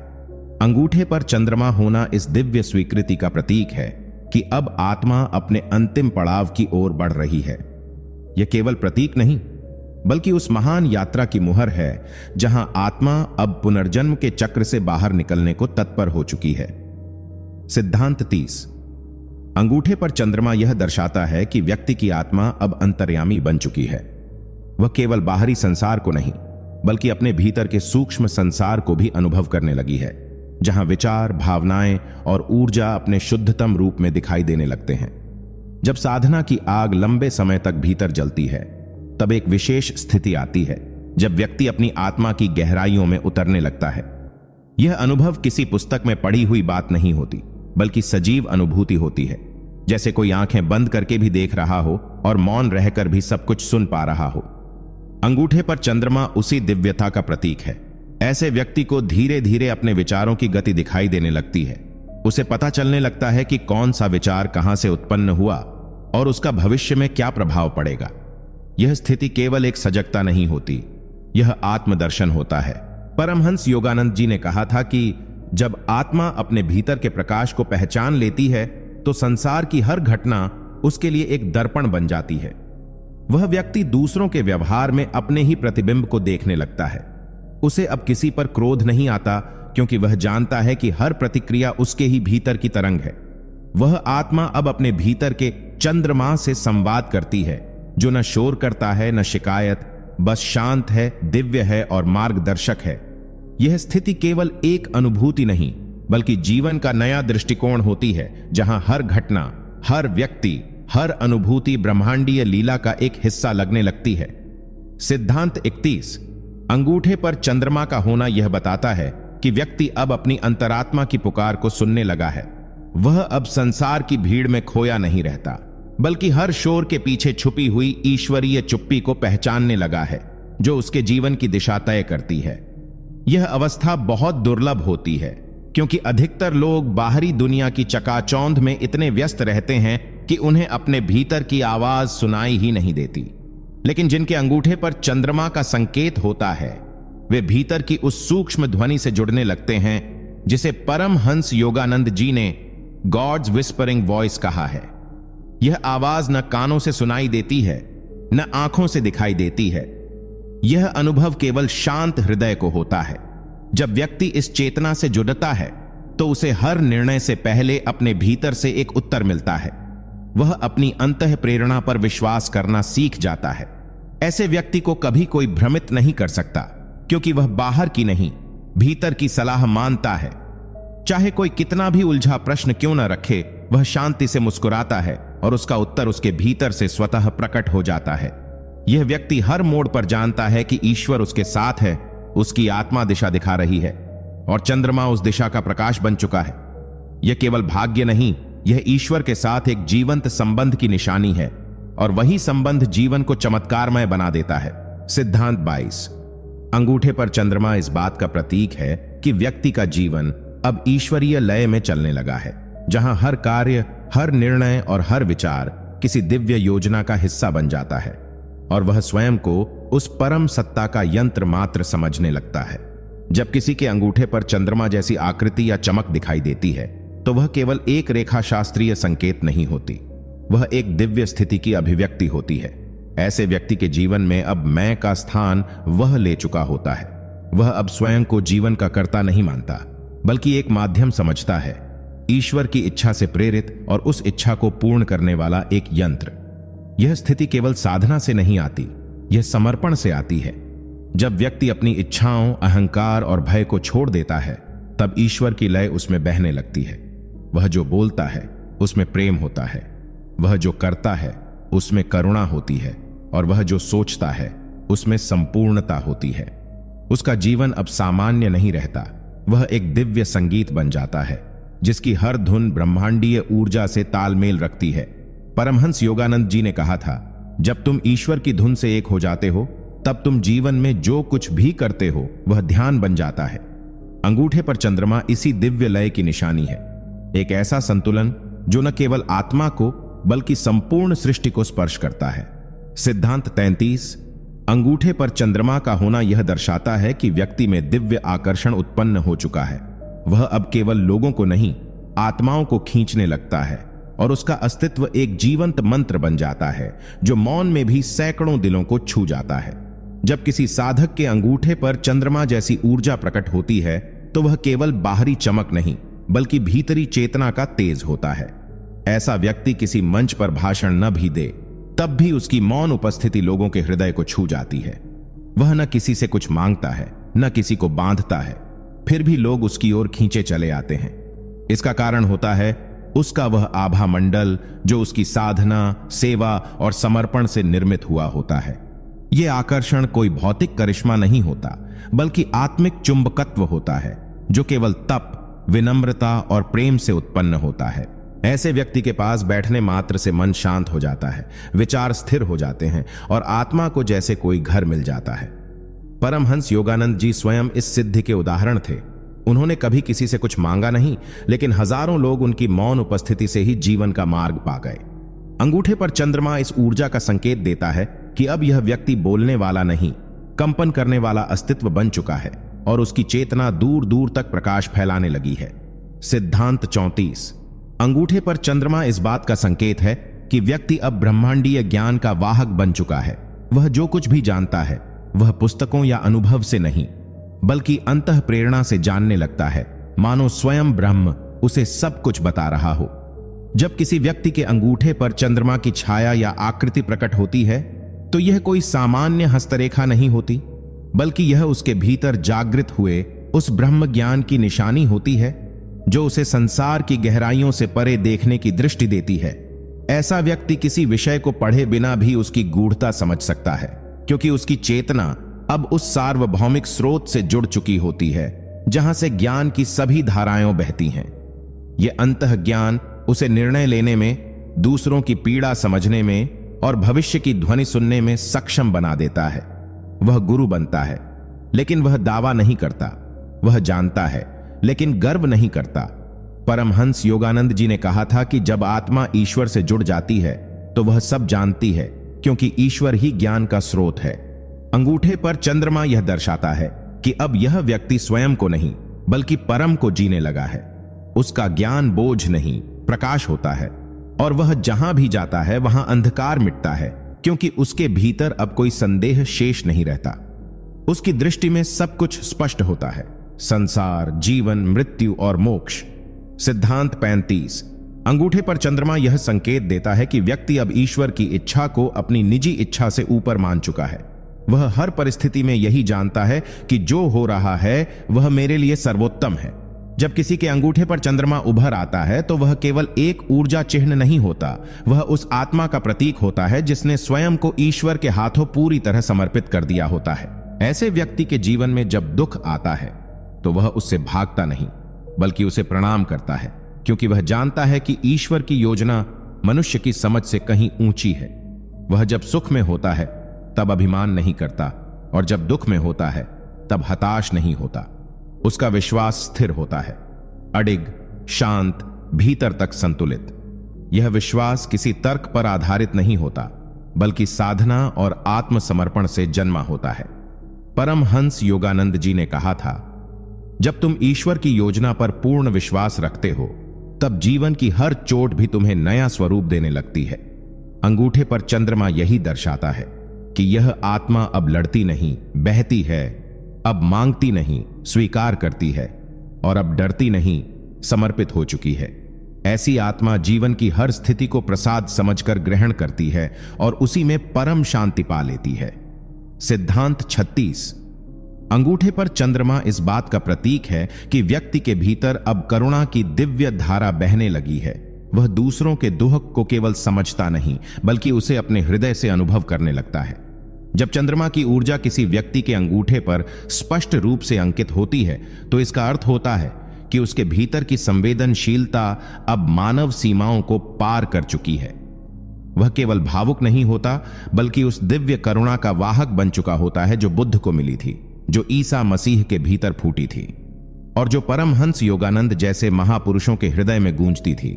अंगूठे पर चंद्रमा होना इस दिव्य स्वीकृति का प्रतीक है कि अब आत्मा अपने अंतिम पड़ाव की ओर बढ़ रही है। यह केवल प्रतीक नहीं, बल्कि उस महान यात्रा की मुहर है जहां आत्मा अब पुनर्जन्म के चक्र से बाहर निकलने को तत्पर हो चुकी है। सिद्धांत 30। अंगूठे पर चंद्रमा यह दर्शाता है कि व्यक्ति की आत्मा अब अंतर्यामी बन चुकी है। वह केवल बाहरी संसार को नहीं बल्कि अपने भीतर के सूक्ष्म संसार को भी अनुभव करने लगी है, जहां विचार, भावनाएं और ऊर्जा अपने शुद्धतम रूप में दिखाई देने लगते हैं। जब साधना की आग लंबे समय तक भीतर जलती है, तब एक विशेष स्थिति आती है जब व्यक्ति अपनी आत्मा की गहराइयों में उतरने लगता है। यह अनुभव किसी पुस्तक में पढ़ी हुई बात नहीं होती, बल्कि सजीव अनुभूति होती है, जैसे कोई आंखें बंद करके भी देख रहा हो और मौन रहकर भी सब कुछ सुन पा रहा हो। अंगूठे पर चंद्रमा उसी दिव्यता का प्रतीक है। ऐसे व्यक्ति को धीरे धीरे अपने विचारों की गति दिखाई देने लगती है। उसे पता चलने लगता है कि कौन सा विचार कहां से उत्पन्न हुआ और उसका भविष्य में क्या प्रभाव पड़ेगा। यह स्थिति केवल एक सजगता नहीं होती, यह आत्मदर्शन होता है। परमहंस योगानंद जी ने कहा था कि जब आत्मा अपने भीतर के प्रकाश को पहचान लेती है तो संसार की हर घटना उसके लिए एक दर्पण बन जाती है। वह व्यक्ति दूसरों के व्यवहार में अपने ही प्रतिबिंब को देखने लगता है। उसे अब किसी पर क्रोध नहीं आता, क्योंकि वह जानता है कि हर प्रतिक्रिया उसके ही भीतर की तरंग है। वह आत्मा अब अपने भीतर के चंद्रमा से संवाद करती है, जो न शोर करता है न शिकायत, बस शांत है, दिव्य है और मार्गदर्शक है। यह स्थिति केवल एक अनुभूति नहीं बल्कि जीवन का नया दृष्टिकोण होती है, जहां हर घटना, हर व्यक्ति, हर अनुभूति ब्रह्मांडीय लीला का एक हिस्सा लगने लगती है। सिद्धांत 31। अंगूठे पर चंद्रमा का होना यह बताता है कि व्यक्ति अब अपनी अंतरात्मा की पुकार को सुनने लगा है। वह अब संसार की भीड़ में खोया नहीं रहता, बल्कि हर शोर के पीछे छुपी हुई ईश्वरीय चुप्पी को पहचानने लगा है, जो उसके जीवन की दिशा तय करती है। यह अवस्था बहुत दुर्लभ होती है, क्योंकि अधिकतर लोग बाहरी दुनिया की चकाचौंध में इतने व्यस्त रहते हैं कि उन्हें अपने भीतर की आवाज सुनाई ही नहीं देती। लेकिन जिनके अंगूठे पर चंद्रमा का संकेत होता है, वे भीतर की उस सूक्ष्म ध्वनि से जुड़ने लगते हैं जिसे परमहंस योगानंद जी ने गॉड्स विस्परिंग वॉइस कहा है। यह आवाज न कानों से सुनाई देती है, न आंखों से दिखाई देती है। यह अनुभव केवल शांत हृदय को होता है। जब व्यक्ति इस चेतना से जुड़ता है तो उसे हर निर्णय से पहले अपने भीतर से एक उत्तर मिलता है। वह अपनी अंतः प्रेरणा पर विश्वास करना सीख जाता है। ऐसे व्यक्ति को कभी कोई भ्रमित नहीं कर सकता, क्योंकि वह बाहर की नहीं, भीतर की सलाह मानता है। चाहे कोई कितना भी उलझा प्रश्न क्यों न रखे, वह शांति से मुस्कुराता है और उसका उत्तर उसके भीतर से स्वतः प्रकट हो जाता है। यह व्यक्ति हर मोड़ पर जानता है कि ईश्वर उसके साथ है, उसकी आत्मा दिशा दिखा रही है और चंद्रमा उस दिशा का प्रकाश बन चुका है। यह केवल भाग्य नहीं, यह ईश्वर के साथ एक जीवंत संबंध की निशानी है, और वही संबंध जीवन को चमत्कारमय बना देता है। सिद्धांत 22। अंगूठे पर चंद्रमा इस बात का प्रतीक है कि व्यक्ति का जीवन अब ईश्वरीय लय में चलने लगा है, जहां हर कार्य, हर निर्णय और हर विचार किसी दिव्य योजना का हिस्सा बन जाता है और वह स्वयं को उस परम सत्ता का यंत्र मात्र समझने लगता है। जब किसी के अंगूठे पर चंद्रमा जैसी आकृति या चमक दिखाई देती है तो वह केवल एक रेखा शास्त्रीय संकेत नहीं होती, वह एक दिव्य स्थिति की अभिव्यक्ति होती है। ऐसे व्यक्ति के जीवन में अब मैं का स्थान वह ले चुका होता है। वह अब स्वयं को जीवन का कर्ता नहीं मानता, बल्कि एक माध्यम समझता है, ईश्वर की इच्छा से प्रेरित और उस इच्छा को पूर्ण करने वाला एक यंत्र। यह स्थिति केवल साधना से नहीं आती, यह समर्पण से आती है। जब व्यक्ति अपनी इच्छाओं, अहंकार और भय को छोड़ देता है, तब ईश्वर की लय उसमें बहने लगती है। वह जो बोलता है उसमें प्रेम होता है, वह जो करता है उसमें करुणा होती है, और वह जो सोचता है उसमें संपूर्णता होती है। उसका जीवन अब सामान्य नहीं रहता, वह एक दिव्य संगीत बन जाता है, जिसकी हर धुन ब्रह्मांडीय ऊर्जा से तालमेल रखती है। परमहंस योगानंद जी ने कहा था, जब तुम ईश्वर की धुन से एक हो जाते हो, तब तुम जीवन में जो कुछ भी करते हो वह ध्यान बन जाता है। अंगूठे पर चंद्रमा इसी दिव्य लय की निशानी है, एक ऐसा संतुलन जो न केवल आत्मा को बल्कि संपूर्ण सृष्टि को स्पर्श करता है। सिद्धांत 33। अंगूठे पर चंद्रमा का होना यह दर्शाता है कि व्यक्ति में दिव्य आकर्षण उत्पन्न हो चुका है। वह अब केवल लोगों को नहीं, आत्माओं को खींचने लगता है, और उसका अस्तित्व एक जीवंत मंत्र बन जाता है जो मौन में भी सैकड़ों दिलों को छू जाता है। जब किसी साधक के अंगूठे पर चंद्रमा जैसी ऊर्जा प्रकट होती है तो वह केवल बाहरी चमक नहीं, बल्कि भीतरी चेतना का तेज होता है। ऐसा व्यक्ति किसी मंच पर भाषण न भी दे, तब भी उसकी मौन उपस्थिति लोगों के हृदय को छू जाती है। वह न किसी से कुछ मांगता है, न किसी को बांधता है, फिर भी लोग उसकी ओर खींचे चले आते हैं। इसका कारण होता है उसका वह आभा मंडल जो उसकी साधना, सेवा और समर्पण से निर्मित हुआ होता है। यह आकर्षण कोई भौतिक करिश्मा नहीं होता, बल्कि आत्मिक चुंबकत्व होता है जो केवल तप, विनम्रता और प्रेम से उत्पन्न होता है। ऐसे व्यक्ति के पास बैठने मात्र से मन शांत हो जाता है, विचार स्थिर हो जाते हैं और आत्मा को जैसे कोई घर मिल जाता है। परमहंस योगानंद जी स्वयं इस सिद्धि के उदाहरण थे। उन्होंने कभी किसी से कुछ मांगा नहीं, लेकिन हजारों लोग उनकी मौन उपस्थिति से ही जीवन का मार्ग पा गए। अंगूठे पर चंद्रमा इस ऊर्जा का संकेत देता है कि अब यह व्यक्ति बोलने वाला नहीं, कंपन करने वाला अस्तित्व बन चुका है और उसकी चेतना दूर दूर तक प्रकाश फैलाने लगी है। सिद्धांत 34। अंगूठे पर चंद्रमा इस बात का संकेत है कि व्यक्ति अब ब्रह्मांडीय ज्ञान का वाहक बन चुका है। वह जो कुछ भी जानता है वह पुस्तकों या अनुभव से नहीं, बल्कि अंतः प्रेरणा से जानने लगता है, मानो स्वयं ब्रह्म उसे सब कुछ बता रहा हो। जब किसी व्यक्ति के अंगूठे पर चंद्रमा की छाया या आकृति प्रकट होती है तो यह कोई सामान्य हस्तरेखा नहीं होती, बल्कि यह उसके भीतर जागृत हुए उस ब्रह्म ज्ञान की निशानी होती है जो उसे संसार की गहराइयों से परे देखने की दृष्टि देती है। ऐसा व्यक्ति किसी विषय को पढ़े बिना भी उसकी गूढ़ता समझ सकता है, क्योंकि उसकी चेतना अब उस सार्वभौमिक स्रोत से जुड़ चुकी होती है जहां से ज्ञान की सभी धाराएं बहती हैं। यह अंतः ज्ञान उसे निर्णय लेने में, दूसरों की पीड़ा समझने में और भविष्य की ध्वनि सुनने में सक्षम बना देता है। वह गुरु बनता है, लेकिन वह दावा नहीं करता। वह जानता है, लेकिन गर्व नहीं करता। परमहंस योगानंद जी ने कहा था कि जब आत्मा ईश्वर से जुड़ जाती है तो वह सब जानती है, क्योंकि ईश्वर ही ज्ञान का स्रोत है। अंगूठे पर चंद्रमा यह दर्शाता है कि अब यह व्यक्ति स्वयं को नहीं, बल्कि परम को जीने लगा है। उसका ज्ञान बोझ नहीं, प्रकाश होता है, और वह जहां भी जाता है वहां अंधकार मिटता है, क्योंकि उसके भीतर अब कोई संदेह शेष नहीं रहता। उसकी दृष्टि में सब कुछ स्पष्ट होता है, संसार, जीवन, मृत्यु और मोक्ष। सिद्धांत 35। अंगूठे पर चंद्रमा यह संकेत देता है कि व्यक्ति अब ईश्वर की इच्छा को अपनी निजी इच्छा से ऊपर मान चुका है। वह हर परिस्थिति में यही जानता है कि जो हो रहा है वह मेरे लिए सर्वोत्तम है। जब किसी के अंगूठे पर चंद्रमा उभर आता है तो वह केवल एक ऊर्जा चिन्ह नहीं होता, वह उस आत्मा का प्रतीक होता है जिसने स्वयं को ईश्वर के हाथों पूरी तरह समर्पित कर दिया होता है। ऐसे व्यक्ति के जीवन में जब दुख आता है तो वह उससे भागता नहीं, बल्कि उसे प्रणाम करता है, क्योंकि वह जानता है कि ईश्वर की योजना मनुष्य की समझ से कहीं ऊंची है। वह जब सुख में होता है तब अभिमान नहीं करता, और जब दुख में होता है तब हताश नहीं होता। उसका विश्वास स्थिर होता है, अडिग, शांत, भीतर तक संतुलित। यह विश्वास किसी तर्क पर आधारित नहीं होता, बल्कि साधना और आत्मसमर्पण से जन्मा होता है। परमहंस योगानंद जी ने कहा था, जब तुम ईश्वर की योजना पर पूर्ण विश्वास रखते हो तब जीवन की हर चोट भी तुम्हें नया स्वरूप देने लगती है। अंगूठे पर चंद्रमा यही दर्शाता है कि यह आत्मा अब लड़ती नहीं, बहती है, अब मांगती नहीं, स्वीकार करती है, और अब डरती नहीं, समर्पित हो चुकी है। ऐसी आत्मा जीवन की हर स्थिति को प्रसाद समझकर ग्रहण करती है और उसी में परम शांति पा लेती है। सिद्धांत 36। अंगूठे पर चंद्रमा इस बात का प्रतीक है कि व्यक्ति के भीतर अब करुणा की दिव्य धारा बहने लगी है। वह दूसरों के दुख को केवल समझता नहीं, बल्कि उसे अपने हृदय से अनुभव करने लगता है। जब चंद्रमा की ऊर्जा किसी व्यक्ति के अंगूठे पर स्पष्ट रूप से अंकित होती है तो इसका अर्थ होता है कि उसके भीतर की संवेदनशीलता अब मानव सीमाओं को पार कर चुकी है। वह केवल भावुक नहीं होता, बल्कि उस दिव्य करुणा का वाहक बन चुका होता है जो बुद्ध को मिली थी, जो ईसा मसीह के भीतर फूटी थी, और जो परमहंस योगानंद जैसे महापुरुषों के हृदय में गूंजती थी।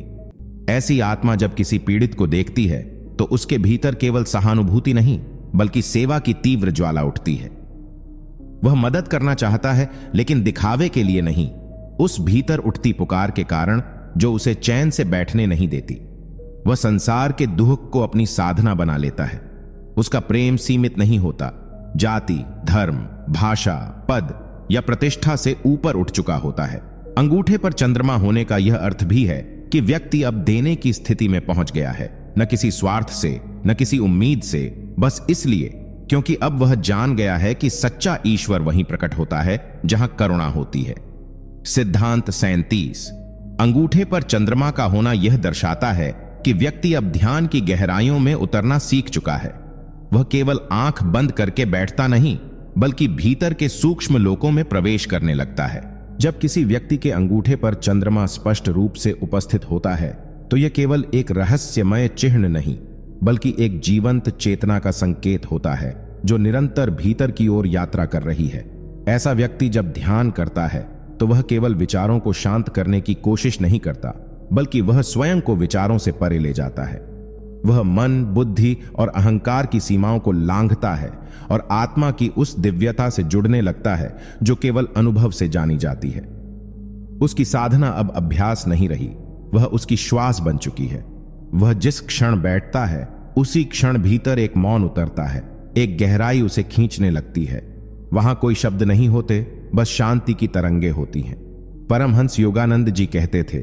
ऐसी आत्मा जब किसी पीड़ित को देखती है तो उसके भीतर केवल सहानुभूति नहीं, बल्कि सेवा की तीव्र ज्वाला उठती है। वह मदद करना चाहता है, लेकिन दिखावे के लिए नहीं, उस भीतर उठती पुकार के कारण जो उसे चैन से बैठने नहीं देती। वह संसार के दुख को अपनी साधना बना लेता है। उसका प्रेम सीमित नहीं होता, जाति, धर्म, भाषा, पद या प्रतिष्ठा से ऊपर उठ चुका होता है। अंगूठे पर चंद्रमा होने का यह अर्थ भी है कि व्यक्ति अब देने की स्थिति में पहुंच गया है, न किसी स्वार्थ से, न किसी उम्मीद से, बस इसलिए क्योंकि अब वह जान गया है कि सच्चा ईश्वर वहीं प्रकट होता है जहां करुणा होती है। सिद्धांत 37। अंगूठे पर चंद्रमा का होना यह दर्शाता है कि व्यक्ति अब ध्यान की गहराइयों में उतरना सीख चुका है। वह केवल आंख बंद करके बैठता नहीं, बल्कि भीतर के सूक्ष्म लोकों में प्रवेश करने लगता है। जब किसी व्यक्ति के अंगूठे पर चंद्रमा स्पष्ट रूप से उपस्थित होता है तो यह केवल एक रहस्यमय चिन्ह नहीं, बल्कि एक जीवंत चेतना का संकेत होता है जो निरंतर भीतर की ओर यात्रा कर रही है। ऐसा व्यक्ति जब ध्यान करता है तो वह केवल विचारों को शांत करने की कोशिश नहीं करता, बल्कि वह स्वयं को विचारों से परे ले जाता है। वह मन, बुद्धि और अहंकार की सीमाओं को लांघता है और आत्मा की उस दिव्यता से जुड़ने लगता है जो केवल अनुभव से जानी जाती है। उसकी साधना अब अभ्यास नहीं रही, वह उसकी श्वास बन चुकी है। वह जिस क्षण बैठता है उसी क्षण भीतर एक मौन उतरता है, एक गहराई उसे खींचने लगती है। वहां कोई शब्द नहीं होते, बस शांति की तरंगे होती हैं। परमहंस योगानंद जी कहते थे,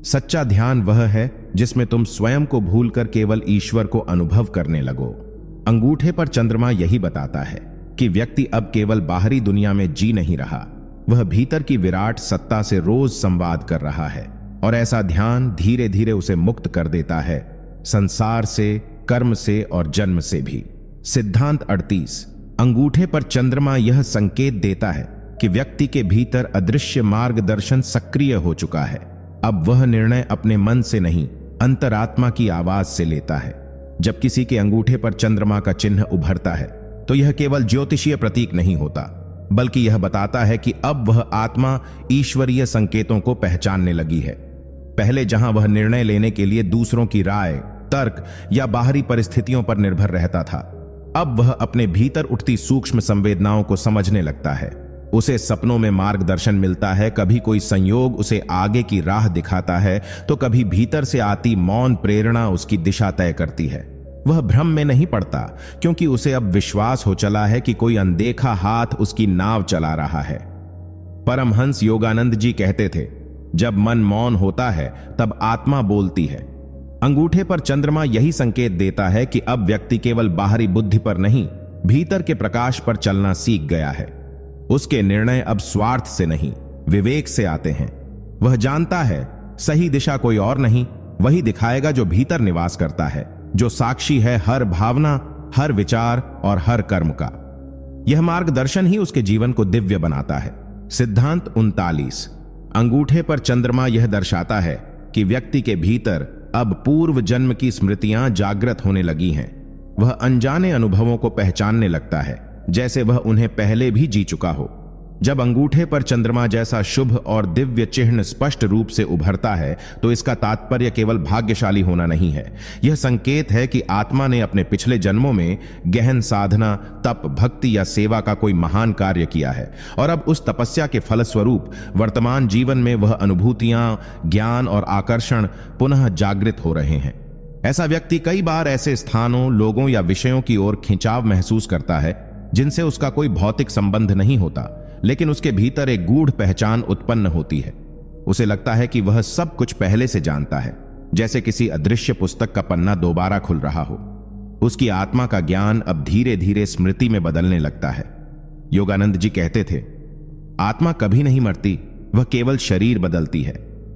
सच्चा ध्यान वह है जिसमें तुम स्वयं को भूलकर केवल ईश्वर को अनुभव करने लगो। अंगूठे पर चंद्रमा यही बताता है कि व्यक्ति अब केवल बाहरी दुनिया में जी नहीं रहा, वह भीतर की विराट सत्ता से रोज संवाद कर रहा है। और ऐसा ध्यान धीरे धीरे उसे मुक्त कर देता है, संसार से, कर्म से और जन्म से भी। सिद्धांत 38। अंगूठे पर चंद्रमा यह संकेत देता है कि व्यक्ति के भीतर अदृश्य मार्गदर्शन सक्रिय हो चुका है। अब वह निर्णय अपने मन से नहीं, अंतरात्मा की आवाज से लेता है। जब किसी के अंगूठे पर चंद्रमा का चिन्ह उभरता है तो यह केवल ज्योतिषीय प्रतीक नहीं होता, बल्कि यह बताता है कि अब वह आत्मा ईश्वरीय संकेतों को पहचानने लगी है। पहले जहां वह निर्णय लेने के लिए दूसरों की राय, तर्क या बाहरी परिस्थितियों पर निर्भर रहता था, अब वह अपने भीतर उठती सूक्ष्म संवेदनाओं को समझने लगता है। उसे सपनों में मार्गदर्शन मिलता है, कभी कोई संयोग उसे आगे की राह दिखाता है तो कभी भीतर से आती मौन प्रेरणा उसकी दिशा तय करती है। वह भ्रम में नहीं पड़ता, क्योंकि उसे अब विश्वास हो चला है कि कोई अनदेखा हाथ उसकी नाव चला रहा है। परमहंस योगानंद जी कहते थे, जब मन मौन होता है तब आत्मा बोलती है। अंगूठे पर चंद्रमा यही संकेत देता है कि अब व्यक्ति केवल बाहरी बुद्धि पर नहीं, भीतर के प्रकाश पर चलना सीख गया है। उसके निर्णय अब स्वार्थ से नहीं, विवेक से आते हैं। वह जानता है सही दिशा कोई और नहीं, वही दिखाएगा जो भीतर निवास करता है, जो साक्षी है हर भावना, हर विचार और हर कर्म का। यह मार्गदर्शन ही उसके जीवन को दिव्य बनाता है। सिद्धांत 39। अंगूठे पर चंद्रमा यह दर्शाता है कि व्यक्ति के भीतर अब पूर्व जन्म की स्मृतियां जागृत होने लगी हैं। वह अनजाने अनुभवों को पहचानने लगता है, जैसे वह उन्हें पहले भी जी चुका हो। जब अंगूठे पर चंद्रमा जैसा शुभ और दिव्य चिन्ह स्पष्ट रूप से उभरता है तो इसका तात्पर्य केवल भाग्यशाली होना नहीं है। यह संकेत है कि आत्मा ने अपने पिछले जन्मों में गहन साधना, तप, भक्ति या सेवा का कोई महान कार्य किया है और अब उस तपस्या के फलस्वरूप वर्तमान जीवन में वह अनुभूतियां, ज्ञान और आकर्षण पुनः जागृत हो रहे हैं। ऐसा व्यक्ति कई बार ऐसे स्थानों, लोगों या विषयों की ओर खिंचाव महसूस करता है जिनसे उसका कोई भौतिक संबंध नहीं होता, लेकिन उसके भीतर एक गूढ़ पहचान उत्पन्न होती है। उसे लगता है कि वह सब कुछ पहले से जानता है, जैसे किसी अदृश्य पुस्तक का पन्ना दोबारा खुल रहा हो। उसकी आत्मा का ज्ञान अब धीरे धीरे स्मृति में बदलने लगता है। योगानंद जी कहते थे, आत्मा कभी नहीं मरती, वह केवल शरीर बदलती है,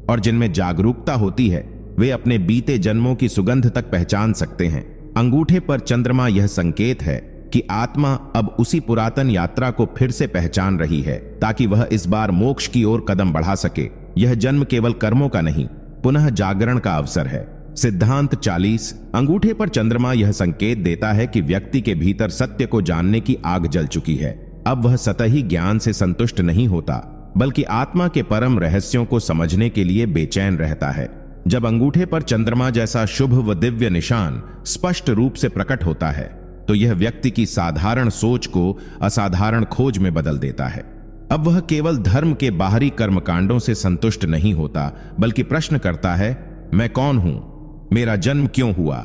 और जिनमें जागरूकता होती है वे अपने बीते जन्मों की सुगंध तक पहचान सकते हैं। अंगूठे पर चंद्रमा यह संकेत है कि आत्मा अब उसी पुरातन यात्रा को फिर से पहचान रही है, ताकि वह इस बार मोक्ष की ओर कदम बढ़ा सके। यह जन्म केवल कर्मों का नहीं, पुनः जागरण का अवसर है। सिद्धांत 40। अंगूठे पर चंद्रमा यह संकेत देता है कि व्यक्ति के भीतर सत्य को जानने की आग जल चुकी है। अब वह सतही ज्ञान से संतुष्ट नहीं होता, बल्कि आत्मा के परम रहस्यों को समझने के लिए बेचैन रहता है। जब अंगूठे पर चंद्रमा जैसा शुभ व दिव्य निशान स्पष्ट रूप से प्रकट होता है तो यह व्यक्ति की साधारण सोच को असाधारण खोज में बदल देता है। अब वह केवल धर्म के बाहरी कर्मकांडों से संतुष्ट नहीं होता, बल्कि प्रश्न करता है, मैं कौन हूं, मेरा जन्म क्यों हुआ,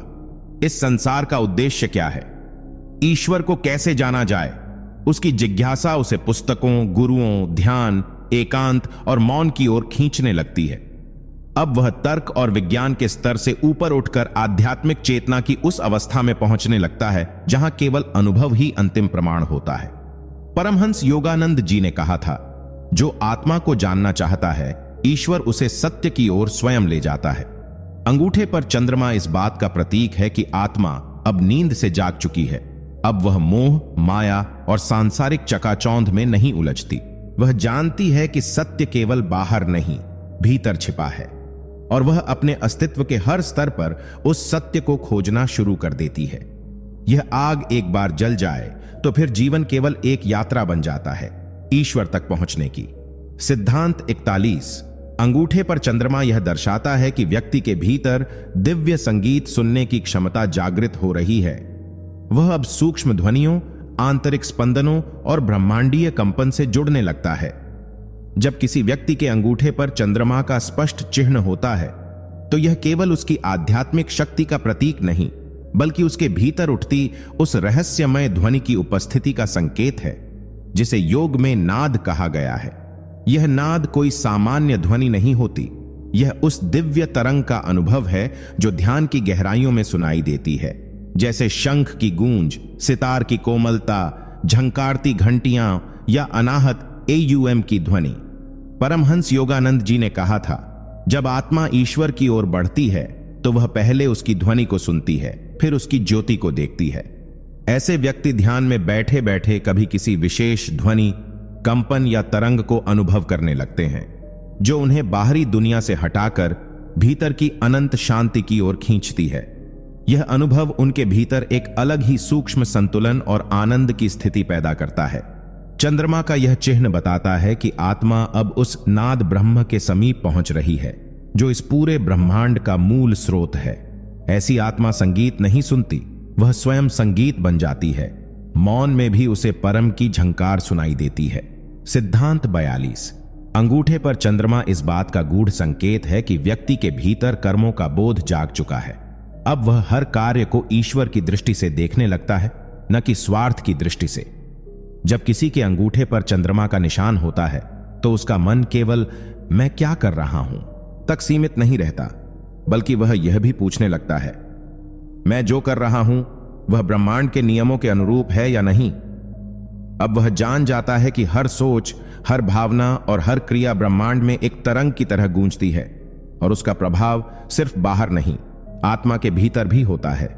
इस संसार का उद्देश्य क्या है, ईश्वर को कैसे जाना जाए। उसकी जिज्ञासा उसे पुस्तकों, गुरुओं, ध्यान एकांत और मौन की ओर खींचने लगती है। अब वह तर्क और विज्ञान के स्तर से ऊपर उठकर आध्यात्मिक चेतना की उस अवस्था में पहुंचने लगता है जहां केवल अनुभव ही अंतिम प्रमाण होता है। परमहंस योगानंद जी ने कहा था, जो आत्मा को जानना चाहता है, ईश्वर उसे सत्य की ओर स्वयं ले जाता है। अंगूठे पर चंद्रमा इस बात का प्रतीक है कि आत्मा अब नींद से जाग चुकी है। अब वह मोह, माया और सांसारिक चकाचौंध में नहीं उलझती। वह जानती है कि सत्य केवल बाहर नहीं, भीतर छिपा है, और वह अपने अस्तित्व के हर स्तर पर उस सत्य को खोजना शुरू कर देती है। यह आग एक बार जल जाए तो फिर जीवन केवल एक यात्रा बन जाता है, ईश्वर तक पहुंचने की। सिद्धांत 41। अंगूठे पर चंद्रमा यह दर्शाता है कि व्यक्ति के भीतर दिव्य संगीत सुनने की क्षमता जागृत हो रही है। वह अब सूक्ष्म ध्वनियों, आंतरिक स्पंदनों और ब्रह्मांडीय कंपन से जुड़ने लगता है। जब किसी व्यक्ति के अंगूठे पर चंद्रमा का स्पष्ट चिन्ह होता है तो यह केवल उसकी आध्यात्मिक शक्ति का प्रतीक नहीं, बल्कि उसके भीतर उठती उस रहस्यमय ध्वनि की उपस्थिति का संकेत है, जिसे योग में नाद कहा गया है। यह नाद कोई सामान्य ध्वनि नहीं होती, यह उस दिव्य तरंग का अनुभव है जो ध्यान की गहराइयों में सुनाई देती है, जैसे शंख की गूंज, सितार की कोमलता, झंकारती घंटियां या अनाहत एयूएम की ध्वनि। परमहंस योगानंद जी ने कहा था, जब आत्मा ईश्वर की ओर बढ़ती है तो वह पहले उसकी ध्वनि को सुनती है, फिर उसकी ज्योति को देखती है। ऐसे व्यक्ति ध्यान में बैठे बैठे कभी किसी विशेष ध्वनि, कंपन या तरंग को अनुभव करने लगते हैं, जो उन्हें बाहरी दुनिया से हटाकर भीतर की अनंत शांति की ओर खींचती है। यह अनुभव उनके भीतर एक अलग ही सूक्ष्म संतुलन और आनंद की स्थिति पैदा करता है। चंद्रमा का यह चिन्ह बताता है कि आत्मा अब उस नाद ब्रह्म के समीप पहुंच रही है, जो इस पूरे ब्रह्मांड का मूल स्रोत है। ऐसी आत्मा संगीत नहीं सुनती, वह स्वयं संगीत बन जाती है। मौन में भी उसे परम की झंकार सुनाई देती है। सिद्धांत 42। अंगूठे पर चंद्रमा इस बात का गूढ़ संकेत है कि व्यक्ति के भीतर कर्मों का बोध जाग चुका है। अब वह हर कार्य को ईश्वर की दृष्टि से देखने लगता है, न कि स्वार्थ की दृष्टि से। जब किसी के अंगूठे पर चंद्रमा का निशान होता है तो उसका मन केवल मैं क्या कर रहा हूं तक सीमित नहीं रहता, बल्कि वह यह भी पूछने लगता है, मैं जो कर रहा हूं वह ब्रह्मांड के नियमों के अनुरूप है या नहीं। अब वह जान जाता है कि हर सोच, हर भावना और हर क्रिया ब्रह्मांड में एक तरंग की तरह गूंजती है, और उसका प्रभाव सिर्फ बाहर नहीं, आत्मा के भीतर भी होता है।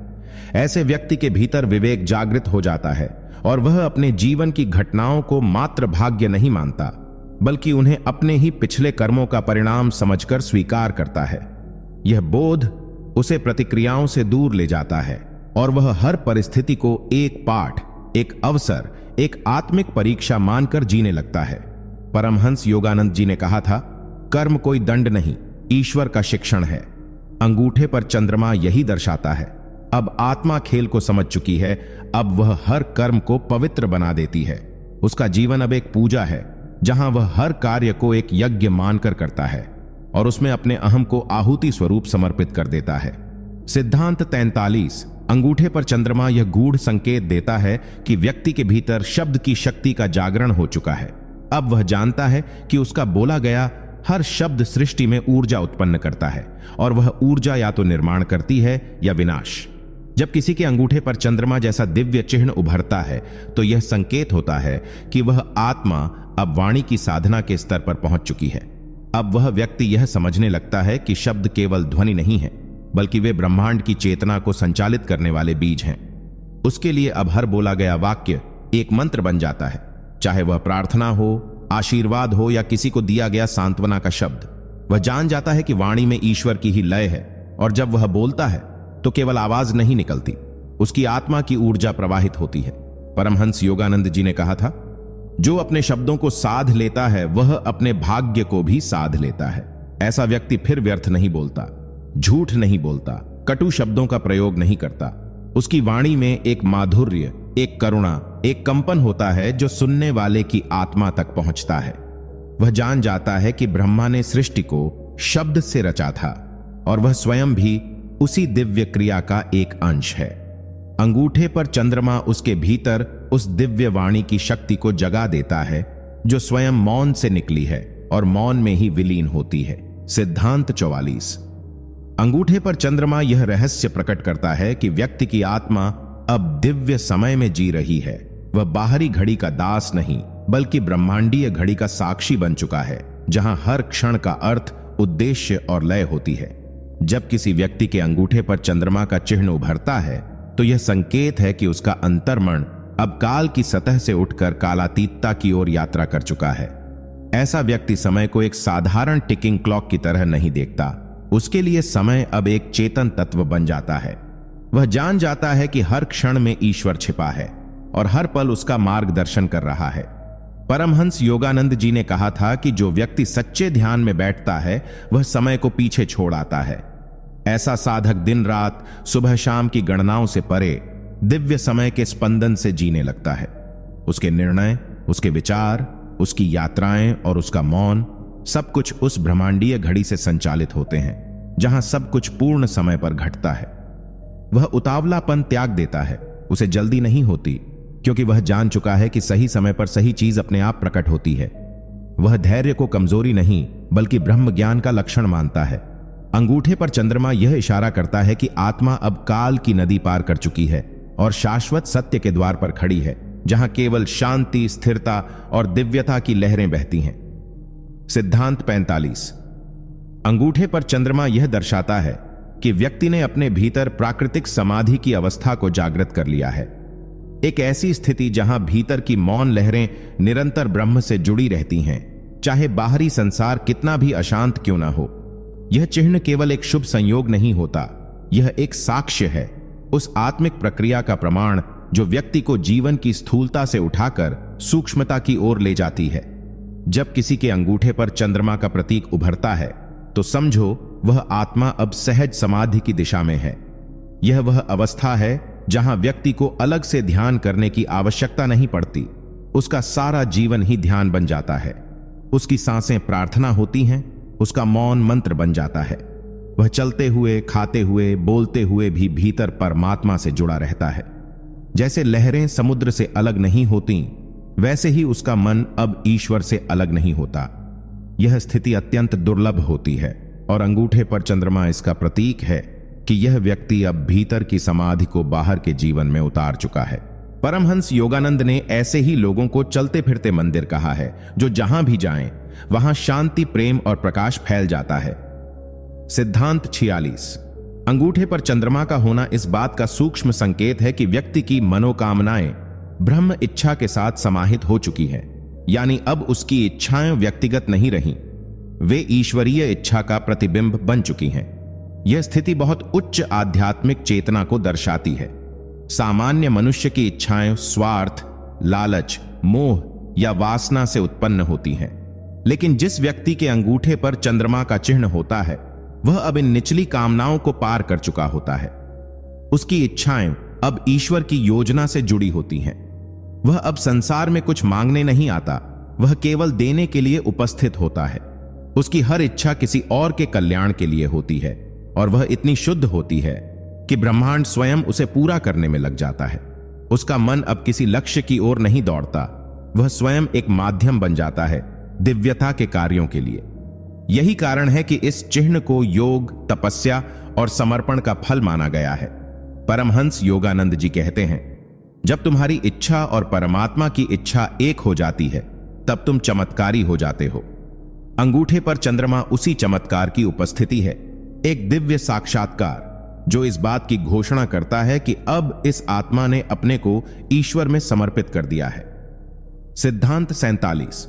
ऐसे व्यक्ति के भीतर विवेक जागृत हो जाता है और वह अपने जीवन की घटनाओं को मात्र भाग्य नहीं मानता, बल्कि उन्हें अपने ही पिछले कर्मों का परिणाम समझकर स्वीकार करता है। यह बोध उसे प्रतिक्रियाओं से दूर ले जाता है और वह हर परिस्थिति को एक पाठ, एक अवसर, एक आत्मिक परीक्षा मानकर जीने लगता है। परमहंस योगानंद जी ने कहा था, कर्म कोई दंड नहीं, ईश्वर का शिक्षण है। अंगूठे पर चंद्रमा यही दर्शाता है। अब आत्मा खेल को समझ चुकी है, अब वह हर कर्म को पवित्र बना देती है। उसका जीवन अब एक पूजा है, जहां वह हर कार्य को एक यज्ञ मानकर करता है और उसमें अपने अहम को आहुति स्वरूप समर्पित कर देता है। सिद्धांत 43। अंगूठे पर चंद्रमा यह गूढ़ संकेत देता है कि व्यक्ति के भीतर शब्द की शक्ति का जागरण हो चुका है। अब वह जानता है कि उसका बोला गया हर शब्द सृष्टि में ऊर्जा उत्पन्न करता है और वह ऊर्जा या तो निर्माण करती है या विनाश। जब किसी के अंगूठे पर चंद्रमा जैसा दिव्य चिन्ह उभरता है तो यह संकेत होता है कि वह आत्मा अब वाणी की साधना के स्तर पर पहुंच चुकी है। अब वह व्यक्ति यह समझने लगता है कि शब्द केवल ध्वनि नहीं है, बल्कि वे ब्रह्मांड की चेतना को संचालित करने वाले बीज हैं। उसके लिए अब हर बोला गया वाक्य एक मंत्र बन जाता है, चाहे वह प्रार्थना हो, आशीर्वाद हो या किसी को दिया गया सांत्वना का शब्द। वह जान जाता है कि वाणी में ईश्वर की ही लय है और जब वह बोलता है तो केवल आवाज नहीं निकलती, उसकी आत्मा की ऊर्जा प्रवाहित होती है। परमहंस योगानंद जी ने कहा था, जो अपने शब्दों को साध लेता है वह अपने भाग्य को भी साध लेता है। ऐसा व्यक्ति फिर व्यर्थ नहीं बोलता, झूठ नहीं बोलता, कटु शब्दों का प्रयोग नहीं करता। उसकी वाणी में एक माधुर्य, एक करुणा, एक कंपन होता है जो सुनने वाले की आत्मा तक पहुंचता है। वह जान जाता है कि ब्रह्मा ने सृष्टि को शब्द से रचा था और वह स्वयं भी उसी दिव्य क्रिया का एक अंश है। अंगूठे पर चंद्रमा उसके भीतर उस दिव्य वाणी की शक्ति को जगा देता है जो स्वयं मौन से निकली है और मौन में ही विलीन होती है। सिद्धांत 44। अंगूठे पर चंद्रमा यह रहस्य प्रकट करता है कि व्यक्ति की आत्मा अब दिव्य समय में जी रही है। वह बाहरी घड़ी का दास नहीं, बल्कि ब्रह्मांडीय घड़ी का साक्षी बन चुका है, जहां हर क्षण का अर्थ, उद्देश्य और लय होती है। जब किसी व्यक्ति के अंगूठे पर चंद्रमा का चिन्ह उभरता है, तो यह संकेत है कि उसका अंतर्मन अब काल की सतह से उठकर कालातीतता की ओर यात्रा कर चुका है। ऐसा व्यक्ति समय को एक साधारण टिकिंग क्लॉक की तरह नहीं देखता। उसके लिए समय अब एक चेतन तत्व बन जाता है। वह जान जाता है कि हर क्षण में ईश्वर छिपा है और हर पल उसका मार्गदर्शन कर रहा है। परमहंस योगानंद जी ने कहा था कि जो व्यक्ति सच्चे ध्यान में बैठता है, वह समय को पीछे छोड़ आता है। ऐसा साधक दिन रात, सुबह शाम की गणनाओं से परे दिव्य समय के स्पंदन से जीने लगता है। उसके निर्णय, उसके विचार, उसकी यात्राएं और उसका मौन, सब कुछ उस ब्रह्मांडीय घड़ी से संचालित होते हैं, जहां सब कुछ पूर्ण समय पर घटता है। वह उतावलापन त्याग देता है। उसे जल्दी नहीं होती, क्योंकि वह जान चुका है कि सही समय पर सही चीज अपने आप प्रकट होती है। वह धैर्य को कमजोरी नहीं, बल्कि ब्रह्म ज्ञान का लक्षण मानता है। अंगूठे पर चंद्रमा यह इशारा करता है कि आत्मा अब काल की नदी पार कर चुकी है और शाश्वत सत्य के द्वार पर खड़ी है, जहां केवल शांति, स्थिरता और दिव्यता की लहरें बहती हैं। सिद्धांत 45। अंगूठे पर चंद्रमा यह दर्शाता है कि व्यक्ति ने अपने भीतर प्राकृतिक समाधि की अवस्था को जागृत कर लिया है। एक ऐसी स्थिति जहां भीतर की मौन लहरें निरंतर ब्रह्म से जुड़ी रहती हैं, चाहे बाहरी संसार कितना भी अशांत क्यों ना हो। यह चिन्ह केवल एक शुभ संयोग नहीं होता, यह एक साक्ष्य है, उस आत्मिक प्रक्रिया का प्रमाण जो व्यक्ति को जीवन की स्थूलता से उठाकर सूक्ष्मता की ओर ले जाती है। जब किसी के अंगूठे पर चंद्रमा का प्रतीक उभरता है, तो समझो वह आत्मा अब सहज समाधि की दिशा में है। यह वह अवस्था है जहां व्यक्ति को अलग से ध्यान करने की आवश्यकता नहीं पड़ती। उसका सारा जीवन ही ध्यान बन जाता है। उसकी सांसें प्रार्थना होती हैं, उसका मौन मंत्र बन जाता है। वह चलते हुए, खाते हुए, बोलते हुए भी भीतर परमात्मा से जुड़ा रहता है। जैसे लहरें समुद्र से अलग नहीं होती, वैसे ही उसका मन अब ईश्वर से अलग नहीं होता। यह स्थिति अत्यंत दुर्लभ होती है और अंगूठे पर चंद्रमा इसका प्रतीक है कि यह व्यक्ति अब भीतर की समाधि को बाहर के जीवन में उतार चुका है। परमहंस योगानंद ने ऐसे ही लोगों को चलते फिरते मंदिर कहा है, जो जहां भी जाएं, वहां शांति, प्रेम और प्रकाश फैल जाता है। सिद्धांत 46। अंगूठे पर चंद्रमा का होना इस बात का सूक्ष्म संकेत है कि व्यक्ति की मनोकामनाएं ब्रह्म इच्छा के साथ समाहित हो चुकी हैं। यानी अब उसकी इच्छाएं व्यक्तिगत नहीं रहीं, वे ईश्वरीय इच्छा का प्रतिबिंब बन चुकी हैं। यह स्थिति बहुत उच्च आध्यात्मिक चेतना को दर्शाती है। सामान्य मनुष्य की इच्छाएं स्वार्थ, लालच, मोह या वासना से उत्पन्न होती हैं, लेकिन जिस व्यक्ति के अंगूठे पर चंद्रमा का चिन्ह होता है, वह अब इन निचली कामनाओं को पार कर चुका होता है। उसकी इच्छाएं अब ईश्वर की योजना से जुड़ी होती हैं। वह अब संसार में कुछ मांगने नहीं आता, वह केवल देने के लिए उपस्थित होता है। उसकी हर इच्छा किसी और के कल्याण के लिए होती है और वह इतनी शुद्ध होती है कि ब्रह्मांड स्वयं उसे पूरा करने में लग जाता है। उसका मन अब किसी लक्ष्य की ओर नहीं दौड़ता, वह स्वयं एक माध्यम बन जाता है दिव्यता के कार्यों के लिए। यही कारण है कि इस चिन्ह को योग, तपस्या और समर्पण का फल माना गया है। परमहंस योगानंद जी कहते हैं, जब तुम्हारी इच्छा और परमात्मा की इच्छा एक हो जाती है, तब तुम चमत्कारी हो जाते हो। अंगूठे पर चंद्रमा उसी चमत्कार की उपस्थिति है, एक दिव्य साक्षात्कार जो इस बात की घोषणा करता है कि अब इस आत्मा ने अपने को ईश्वर में समर्पित कर दिया है। सिद्धांत 47।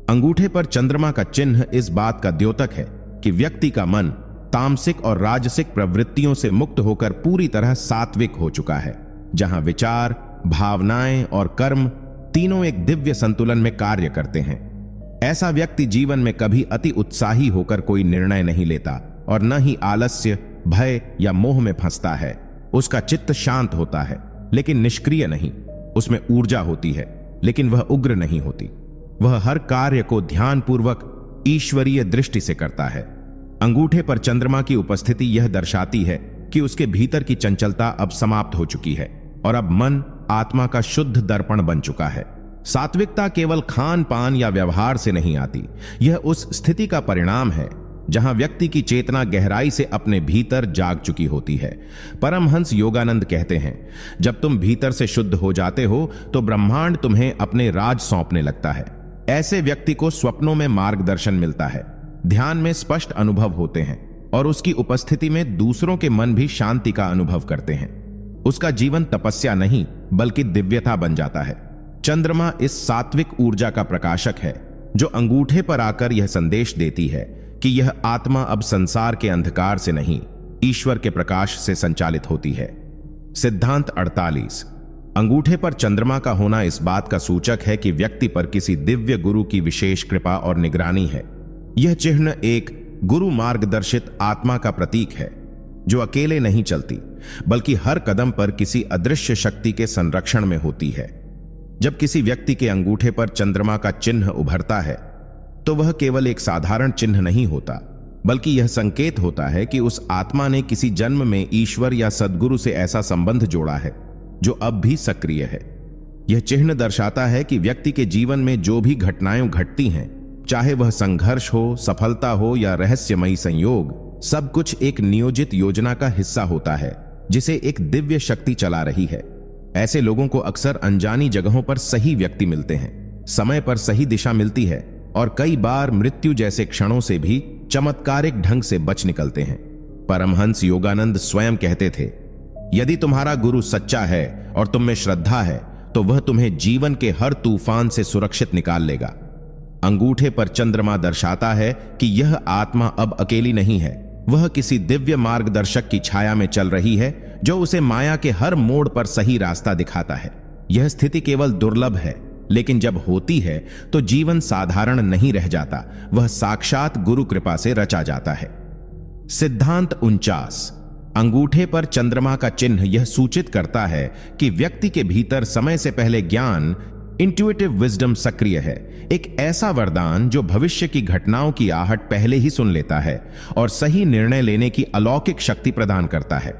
अंगूठे पर चंद्रमा का चिन्ह इस बात का द्योतक है कि व्यक्ति का मन तामसिक और राजसिक प्रवृत्तियों से मुक्त होकर पूरी तरह सात्विक हो चुका है, जहां विचार, भावनाएं और कर्म तीनों एक दिव्य संतुलन में कार्य करते हैं। ऐसा व्यक्ति जीवन में कभी अति उत्साही होकर कोई निर्णय नहीं लेता और न ही आलस्य, भय या मोह में फंसता है। उसका चित्त शांत होता है लेकिन निष्क्रिय नहीं। उसमें ऊर्जा होती है लेकिन वह उग्र नहीं होती। वह हर कार्य को ध्यानपूर्वक ईश्वरीय दृष्टि से करता है। अंगूठे पर चंद्रमा की उपस्थिति यह दर्शाती है कि उसके भीतर की चंचलता अब समाप्त हो चुकी है और अब मन आत्मा का शुद्ध दर्पण बन चुका है। सात्विकता केवल खान पान या व्यवहार से नहीं आती, यह उस स्थिति का परिणाम है जहां व्यक्ति की चेतना गहराई से अपने भीतर जाग चुकी होती है। परमहंस योगानंद कहते हैं, जब तुम भीतर से शुद्ध हो जाते हो तो ब्रह्मांड तुम्हें अपने राज सौंपने लगता है। ऐसे व्यक्ति को स्वप्नों में मार्गदर्शन मिलता है, ध्यान में स्पष्ट अनुभव होते हैं और उसकी उपस्थिति में दूसरों के मन भी शांति का अनुभव करते हैं। उसका जीवन तपस्या नहीं बल्कि दिव्यता बन जाता है। चंद्रमा इस सात्विक ऊर्जा का प्रकाशक है जो अंगूठे पर आकर यह संदेश देती है कि यह आत्मा अब संसार के अंधकार से नहीं, ईश्वर के प्रकाश से संचालित होती है। सिद्धांत 48। अंगूठे पर चंद्रमा का होना इस बात का सूचक है कि व्यक्ति पर किसी दिव्य गुरु की विशेष कृपा और निगरानी है। यह चिन्ह एक गुरु मार्गदर्शित आत्मा का प्रतीक है जो अकेले नहीं चलती बल्कि हर कदम पर किसी अदृश्य शक्ति के संरक्षण में होती है। जब किसी व्यक्ति के अंगूठे पर चंद्रमा का चिन्ह उभरता है तो वह केवल एक साधारण चिन्ह नहीं होता, बल्कि यह संकेत होता है कि उस आत्मा ने किसी जन्म में ईश्वर या सद्गुरु से ऐसा संबंध जोड़ा है जो अब भी सक्रिय है। यह चिन्ह दर्शाता है कि व्यक्ति के जीवन में जो भी घटनाएं घटती हैं, चाहे वह संघर्ष हो, सफलता हो या रहस्यमयी संयोग, सब कुछ एक नियोजित योजना का हिस्सा होता है जिसे एक दिव्य शक्ति चला रही है। ऐसे लोगों को अक्सर अनजानी जगहों पर सही व्यक्ति मिलते हैं, समय पर सही दिशा मिलती है और कई बार मृत्यु जैसे क्षणों से भी चमत्कारिक ढंग से बच निकलते हैं। परमहंस योगानंद स्वयं कहते थे, यदि तुम्हारा गुरु सच्चा है और तुम में श्रद्धा है तो वह तुम्हें जीवन के हर तूफान से सुरक्षित निकाल लेगा। अंगूठे पर चंद्रमा दर्शाता है कि यह आत्मा अब अकेली नहीं है, वह किसी दिव्य मार्गदर्शक की छाया में चल रही है जो उसे माया के हर मोड़ पर सही रास्ता दिखाता है। यह स्थिति केवल दुर्लभ है, लेकिन जब होती है तो जीवन साधारण नहीं रह जाता, वह साक्षात गुरु कृपा से रचा जाता है। सिद्धांत 49। अंगूठे पर चंद्रमा का चिन्ह यह सूचित करता है कि व्यक्ति के भीतर समय से पहले ज्ञान, इंट्यूटिव विजडम सक्रिय है, एक ऐसा वरदान जो भविष्य की घटनाओं की आहट पहले ही सुन लेता है और सही निर्णय लेने की अलौकिक शक्ति प्रदान करता है।